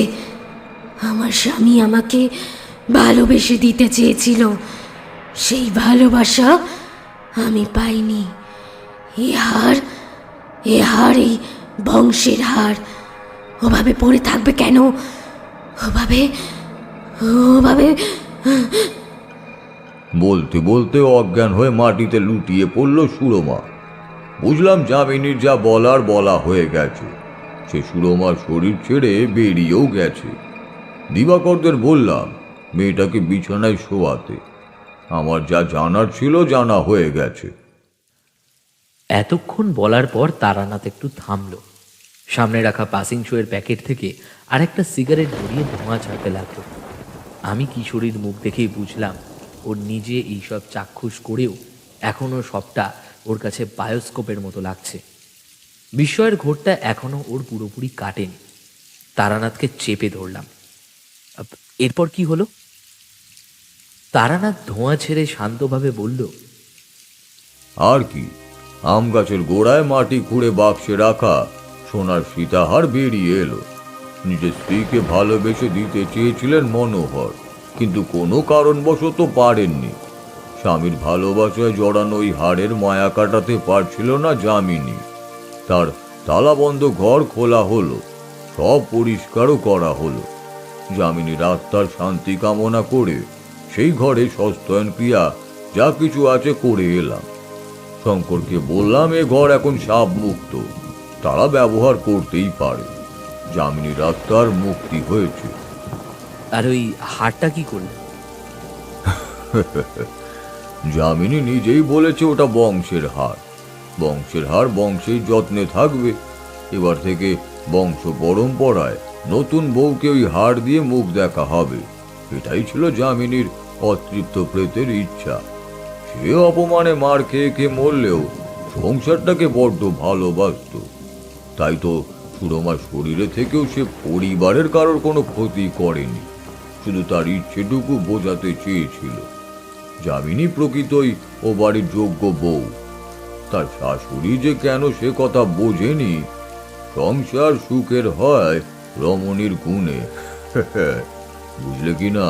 আমার স্বামী আমাকে ভালোবেসে দিতে চেয়েছিল, সেই ভালোবাসা আমি পাইনি। এ হার এই বংশের হার। ওভাবে পড়ে থাকবে কেন? ওভাবে ওভাবে বলতে বলতে অজ্ঞান হয়ে মাটিতে লুটিয়ে পড়ল সুরমা। বুঝলাম যামিনীর যা বলার বলা হয়ে গেছে। সে সুরমার শরীর ছেড়ে বেরিয়েও গেছে। দিবাকরদের বললাম মেয়েটাকে বিছানায় শোয়াতে। আমার যা জানার ছিল জানা হয়ে গেছে। এতক্ষণ বলার পর তারানাথ একটু থামল। সামনে রাখা পাসিং শোয়ের প্যাকেট থেকে আরেকটা সিগারেট ধরিয়ে ধোঁয়া ছাড়তে লাগলো। আমি কিশোরীর মুখ দেখেই বুঝলাম ওর নিজে এইসব চাক্ষুষ করেও এখনও সবটা ওর কাছে বায়োস্কোপের মতো লাগছে। বিস্ময়ের ঘোরটা এখনও ওর পুরোপুরি কাটেনি। তারানাথকে চেপে ধরলাম। এরপর কি হলো? তারানাথ ধোঁয়া ছেড়ে শান্তভাবে বলল, আর কি, আম গাছের গোড়ায় মাটি খুঁড়ে বাক্সে রাখা সোনার সীতাহার বেরিয়ে এলো। নিজের স্ত্রীকে ভালোবেসে দিতে চেয়েছিলেন মনোহর, কিন্তু কোনো কারণবশত পারেননি। স্বামীর ভালোবাসায় জড়ানো ওই হাড়ের মায়া কাটাতে পারছিল না যামিনী। তার তালাবন্ধ ঘর খোলা হলো, সব পরিষ্কারও করা হলো। যামিনীর আত্মার শান্তি কামনা করে সেই ঘরে সস্তয়ন ক্রিয়া যা কিছু আছে করে এলাম। শঙ্করকে বললাম এ ঘর এখন সাপ মুক্ত, তারা ব্যবহার করতেই পারে। যামিনীর আত্মার মুক্তি হয়েছে। আর ওই হারটা কি করলে? যামিনী নিজেই বলেছে ওটা বংশের হার। বংশের হার বংশের যত্নে থাকবে। এবার থেকে বংশ পরম্পরায় নতুন বউকে ওই হার দিয়ে মুখ দেখা হবে। এটাই ছিল যামিনীর অতৃপ্ত প্রেতের ইচ্ছা। সে অপমানে মার খেয়ে খেয়ে মরলেও সংসারটাকে বড্ড ভালোবাসত। তাই তো সুরমার শরীরে থেকেও সে পরিবারের কারোর কোনো ক্ষতি করেনি, শুধু তার ইচ্ছেটুকু বোঝাতে চেয়েছিল। যামিনী প্রকৃতই ও বাড়ির যোগ্য বউ। তার শাশুড়ি যে কেন সে কথা বোঝেনি। সংসার সুখের হয় রমণীর গুণে। বুঝলে কি না?